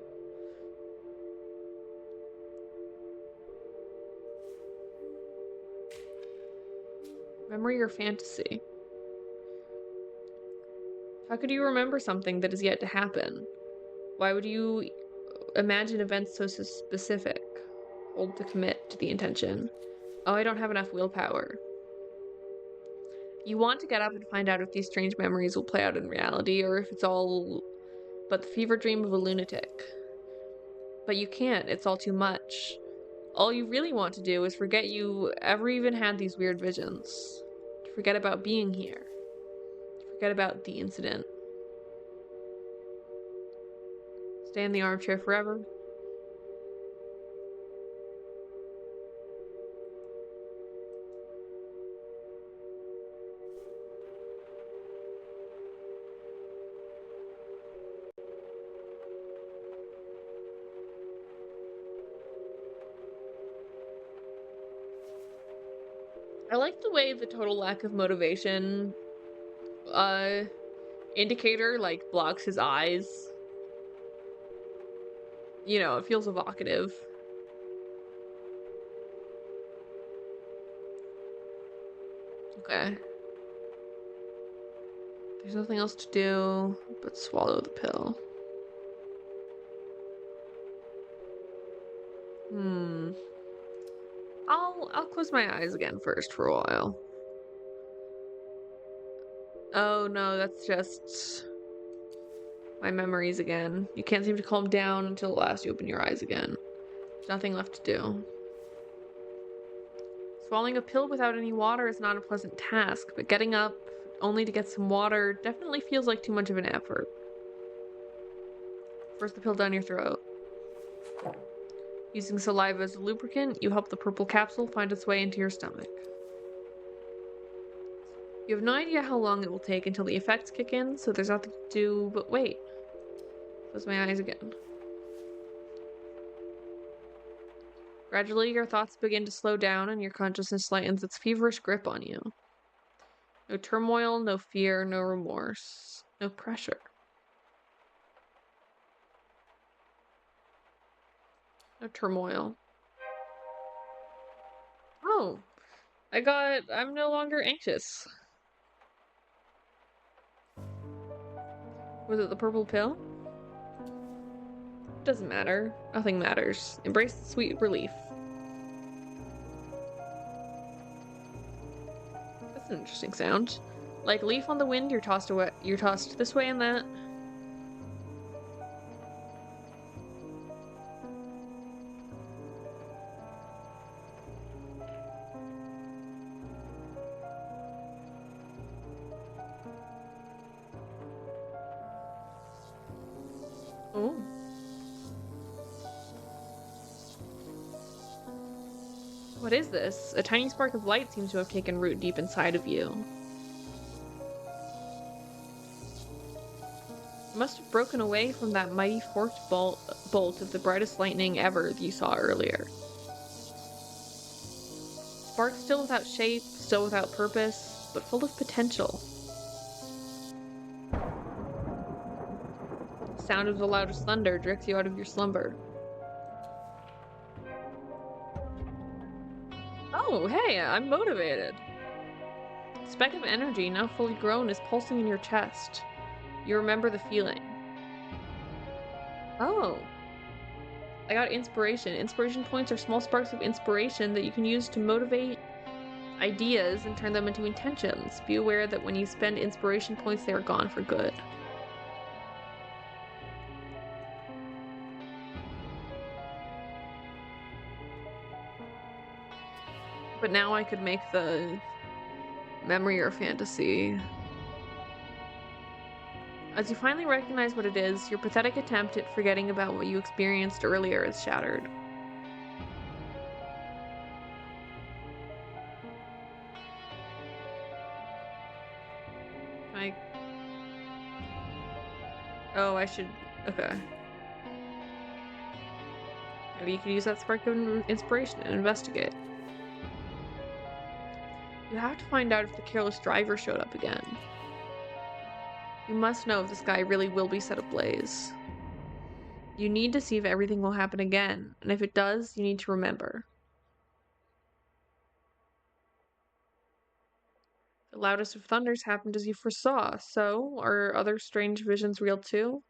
Speaker 1: Memory or fantasy? How could you remember something that is yet to happen? Why would you imagine events so specific? Hold to commit to the intention. Oh, I don't have enough willpower. You want to get up and find out if these strange memories will play out in reality, or if it's all but the fever dream of a lunatic. But you can't, it's all too much. All you really want to do is forget you ever even had these weird visions. To forget about being here. To forget about the incident. Stay in the armchair forever. I like the way the total lack of motivation indicator like blocks his eyes. You know, it feels evocative. Okay. There's nothing else to do but swallow the pill. I'll close my eyes again first for a while. Oh no, that's just my memories again. You can't seem to calm down until the last you open your eyes again. There's nothing left to do. Swallowing a pill without any water is not a pleasant task, but getting up only to get some water definitely feels like too much of an effort. Force the pill down your throat. Using saliva as a lubricant, you help the purple capsule find its way into your stomach. You have no idea how long it will take until the effects kick in, so there's nothing to do but wait. Close my eyes again. Gradually, your thoughts begin to slow down and your consciousness lightens its feverish grip on you. No turmoil, no fear, no remorse, no pressure. No turmoil. Oh, I'm no longer anxious. Was it the purple pill? Doesn't matter. Nothing matters. Embrace the sweet relief. That's an interesting sound. Like a leaf on the wind, you're tossed away. You're tossed this way and that. Oh. What is this? A tiny spark of light seems to have taken root deep inside of you. It must have broken away from that mighty forked bolt of the brightest lightning ever that you saw earlier. Spark still without shape, still without purpose, but full of potential. The sound of the loudest thunder jerks you out of your slumber. Oh, hey, I'm motivated. speck of energy, now fully grown, is pulsing in your chest. You remember the feeling. Oh. I got inspiration. Inspiration points are small sparks of inspiration that you can use to motivate ideas and turn them into intentions. Be aware that when you spend inspiration points, they are gone for good. But now I could make the memory or fantasy. As you finally recognize what it is, your pathetic attempt at forgetting about what you experienced earlier is shattered. Oh, I should... Okay. Maybe you could use that spark of inspiration and investigate. You have to find out if the careless driver showed up again. You must know if the sky really will be set ablaze. You need to see if everything will happen again, and if it does, you need to remember. The loudest of thunders happened as you foresaw, so are other strange visions real too?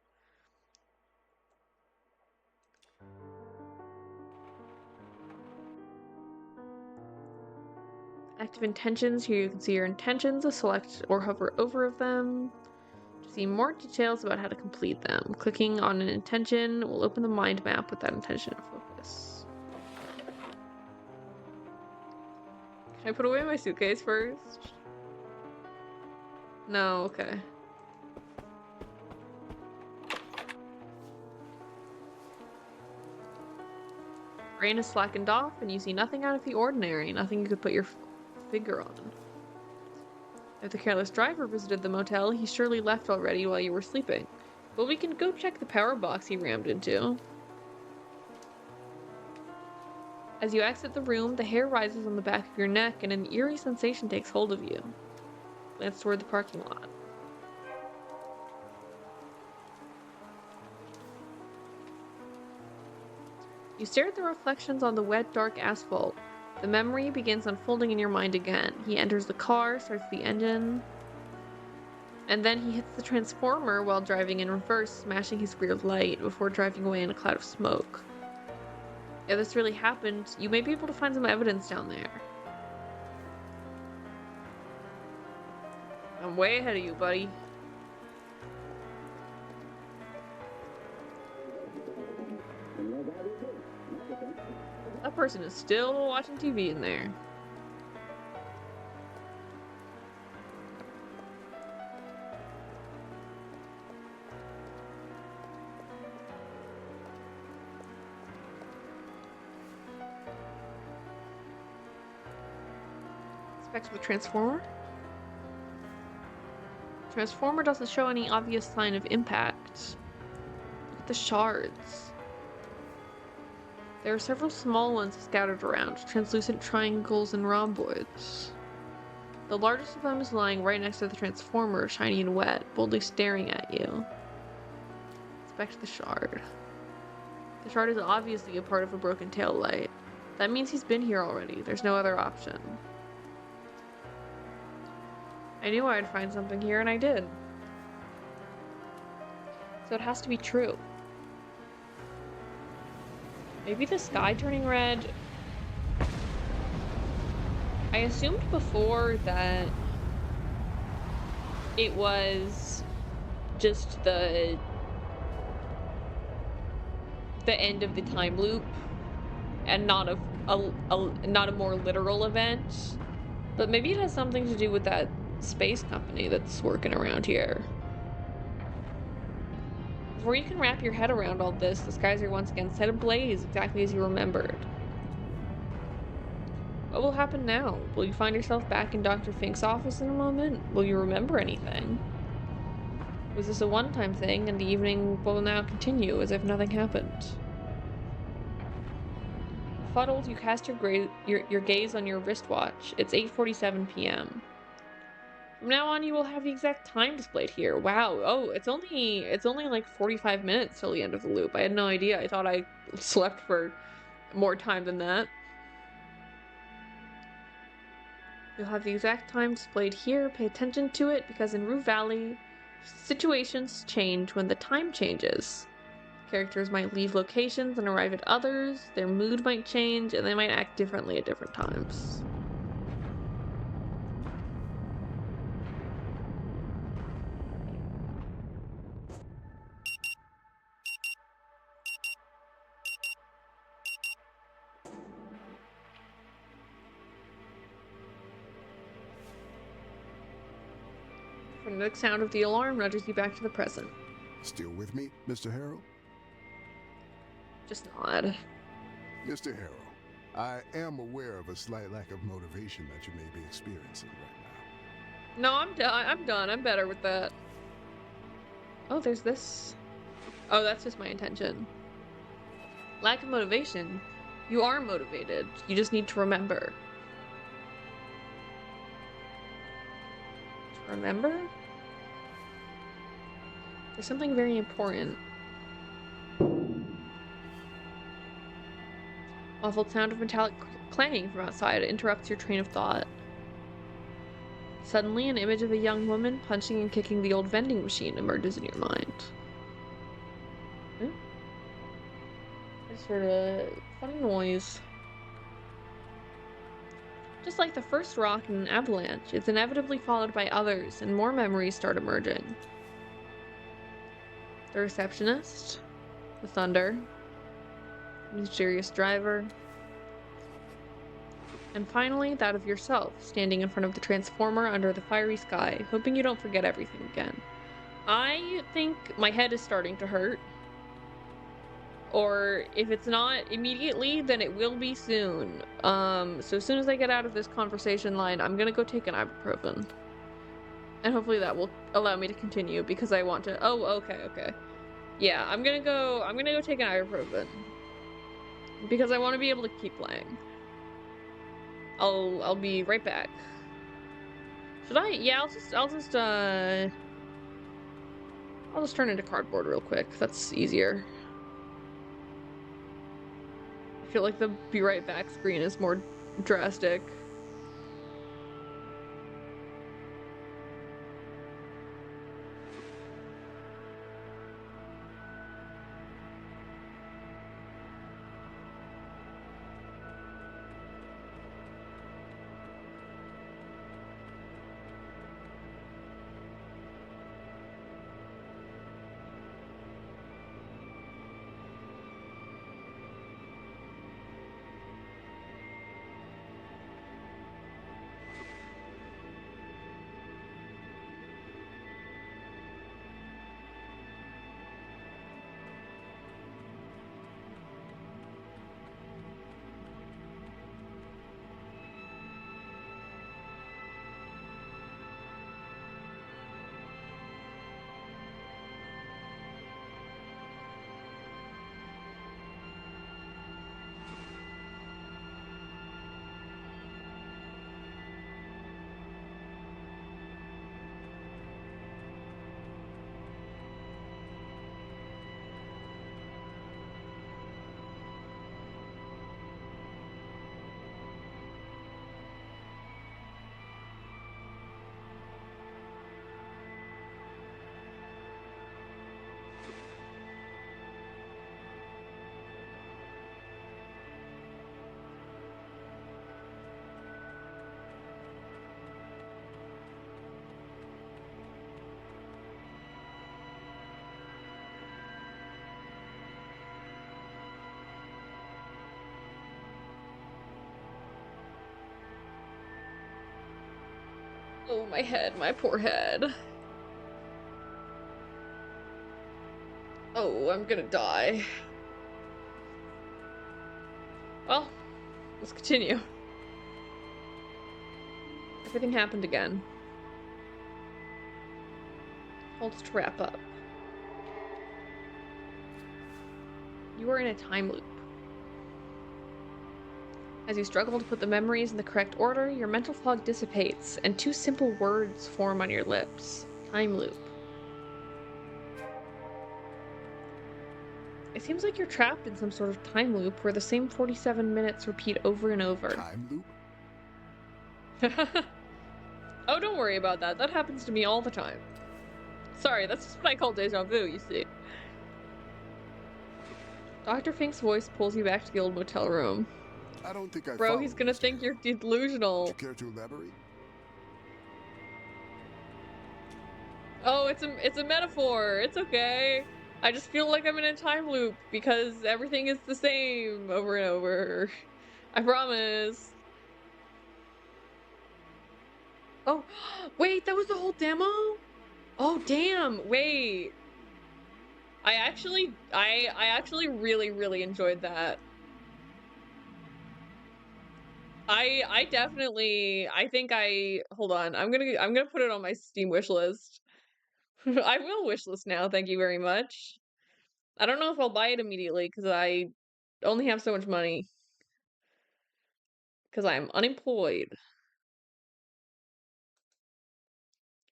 Speaker 1: Active intentions, here you can see your intentions, select or hover over them. To see more details about how to complete them, clicking on an intention will open the mind map with that intention in focus. Can I put away my suitcase first? No, okay. Brain is slackened off and you see nothing out of the ordinary, nothing you could put your finger on. If the careless driver visited the motel, he surely left already while you were sleeping. But we can go check the power box he rammed into. As you exit the room, the hair rises on the back of your neck and an eerie sensation takes hold of you. Glance toward the parking lot. You stare at the reflections on the wet, dark asphalt. The memory begins unfolding in your mind again. He enters the car, starts the engine, and then he hits the transformer while driving in reverse, smashing his rear light before driving away in a cloud of smoke. If this really happened, you may be able to find some evidence down there. I'm way ahead of you, buddy. That person is still watching TV in there. Specs of the transformer? Transformer doesn't show any obvious sign of impact. Look at the shards. There are several small ones scattered around, translucent triangles and rhomboids. The largest of them is lying right next to the transformer, shiny and wet, boldly staring at you. Inspect the shard. The shard is obviously a part of a broken tail light. That means he's been here already. There's no other option. I knew I'd find something here, and I did. So it has to be true. Maybe the sky turning red. I assumed before that it was just the end of the time loop and not a more literal event. But maybe it has something to do with that space company that's working around here. Before you can wrap your head around all this, the skies are once again set ablaze, exactly as you remembered. What will happen now? Will you find yourself back in Dr. Fink's office in a moment? Will you remember anything? Was this a one-time thing, and the evening will now continue as if nothing happened? Fuddled, you cast your gaze on your wristwatch. It's 8:47 p.m. From now on, you will have the exact time displayed here. Wow. Oh, it's only like 45 minutes till the end of the loop. I had no idea. I thought I slept for more time than that. You'll have the exact time displayed here. Pay attention to it because in Rue Valley, situations change when the time changes. Characters might leave locations and arrive at others, their mood might change, and they might act differently at different times. The next sound of the alarm nudges you back to the present.
Speaker 2: Still with me, Mr. Harrell?
Speaker 1: Just nod.
Speaker 2: Mr. Harrell, I am aware of a slight lack of motivation that you may be experiencing right now.
Speaker 1: No, I'm done. I'm done. I'm better with that. Oh, there's this. Oh, that's just my intention. Lack of motivation. You are motivated. You just need to remember. To remember? There's something very important. Awful sound of metallic clanging from outside interrupts your train of thought. Suddenly, an image of a young woman punching and kicking the old vending machine emerges in your mind. Just heard a funny noise. Just like the first rock in an avalanche, it's inevitably followed by others, and more memories start emerging. The receptionist, the thunder, the mysterious driver, and finally that of yourself, standing in front of the transformer under the fiery sky, hoping you don't forget everything again. I think my head is starting to hurt. Or if it's not immediately, then it will be soon. So as soon as I get out of this conversation line, I'm gonna go take an ibuprofen. And hopefully that will allow me to continue because I want to. Oh, okay. Yeah, I'm gonna go take an ibuprofen. Because I want to be able to keep playing. I'll be right back. Should I? Yeah, I'll just turn into cardboard real quick. That's easier. I feel like the be right back screen is more drastic. Oh, my head, my poor head. Oh, I'm gonna die. Well, let's continue. Everything happened again. Hold to wrap up. You are in a time loop. As you struggle to put the memories in the correct order, your mental fog dissipates, and two simple words form on your lips. Time loop. It seems like you're trapped in some sort of time loop where the same 47 minutes repeat over and over.
Speaker 2: Time loop?
Speaker 1: Oh, don't worry about that. That happens to me all the time. Sorry, that's just what I call deja vu, you see. Dr. Fink's voice pulls you back to the old motel room.
Speaker 2: I don't think I
Speaker 1: Bro,
Speaker 2: followed,
Speaker 1: he's gonna
Speaker 2: Mr.
Speaker 1: think
Speaker 2: Hill.
Speaker 1: you're delusional.
Speaker 2: Would you care to elaborate?
Speaker 1: Oh, it's a metaphor. It's okay. I just feel like I'm in a time loop because everything is the same over and over. I promise. Oh, wait, that was the whole demo? Oh, damn. Wait. I actually really enjoyed that. I definitely hold on. I'm gonna put it on my Steam wish list. I will wish list now, thank you very much. I don't know if I'll buy it immediately because I only have so much money. Because I'm unemployed.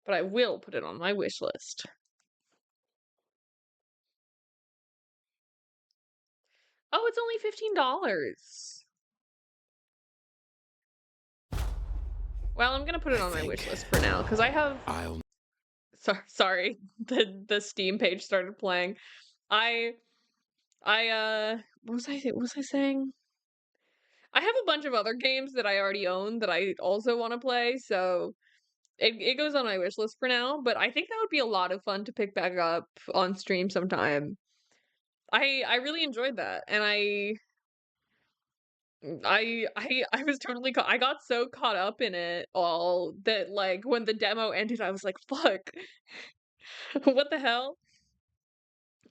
Speaker 1: But I will put it on my wish list. Oh, it's only $15. Well, I'm gonna put it on my wish list for now because I have. Sorry, the Steam page started playing. What was I saying? I have a bunch of other games that I already own that I also want to play, so it goes on my wish list for now. But I think that would be a lot of fun to pick back up on stream sometime. I really enjoyed that, and I was totally I got so caught up in it all that like when the demo ended I was like fuck. What the hell?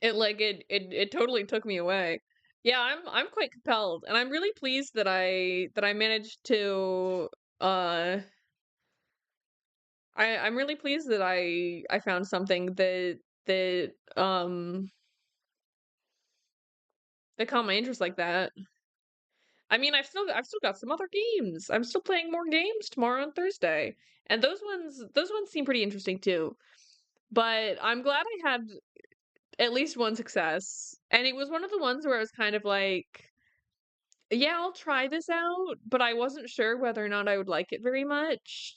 Speaker 1: It totally took me away. Yeah, I'm quite compelled and I'm really pleased that I managed to uh I'm really pleased that I found something that that caught my interest like that. I mean, I've still got some other games. I'm still playing more games tomorrow and Thursday. And those ones seem pretty interesting too. But I'm glad I had at least one success. And it was one of the ones where I was kind of like, yeah, I'll try this out, but I wasn't sure whether or not I would like it very much.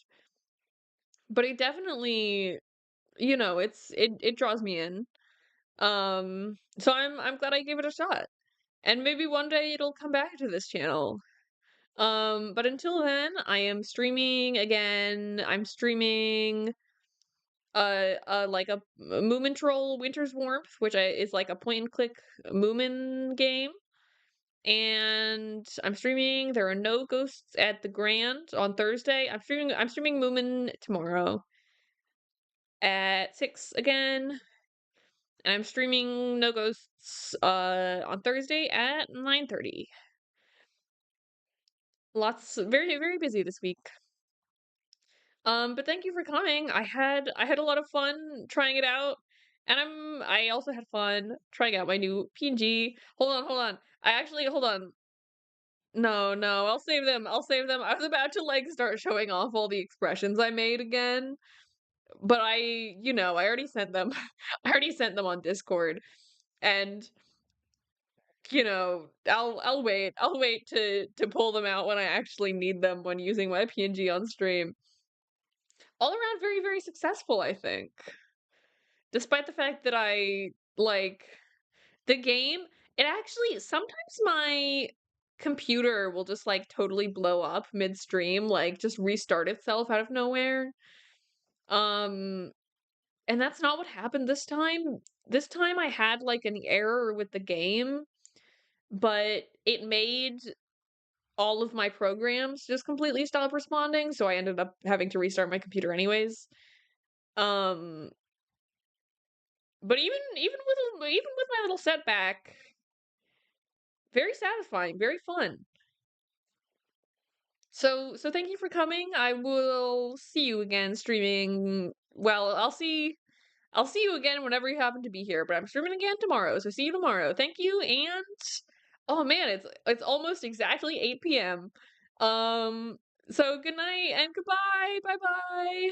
Speaker 1: But it definitely, it draws me in. So I'm glad I gave it a shot. And maybe one day it'll come back to this channel. But until then, I am streaming again. I'm streaming like a Moomin Troll Winter's Warmth, which is like a point and click Moomin game. And I'm streaming There Are No Ghosts at the Grand on Thursday. I'm streaming Moomin tomorrow at 6 again. And I'm streaming No Ghosts on Thursday at 9:30. Very, very busy this week. But thank you for coming. I had a lot of fun trying it out. And I also had fun trying out my new PNG. Hold on. Hold on. No, I'll save them. I'll save them. I was about to like start showing off all the expressions I made again. But I already sent them. I already sent them on Discord. And I'll wait. I'll wait to pull them out when I actually need them when using my PNG on stream. All around very, very successful, I think. Despite the fact that I like the game, it actually sometimes my computer will just like totally blow up midstream, like just restart itself out of nowhere. Um, and that's not what happened this time. This time I had like an error with the game, but it made all of my programs just completely stop responding, so I ended up having to restart my computer anyways. Um, but even with my little setback, very satisfying, very fun. So thank you for coming. I will see you again streaming. Well, I'll see you again whenever you happen to be here, but I'm streaming again tomorrow. So see you tomorrow. Thank you and oh man, it's almost exactly 8 p.m. So good night and goodbye. Bye-bye.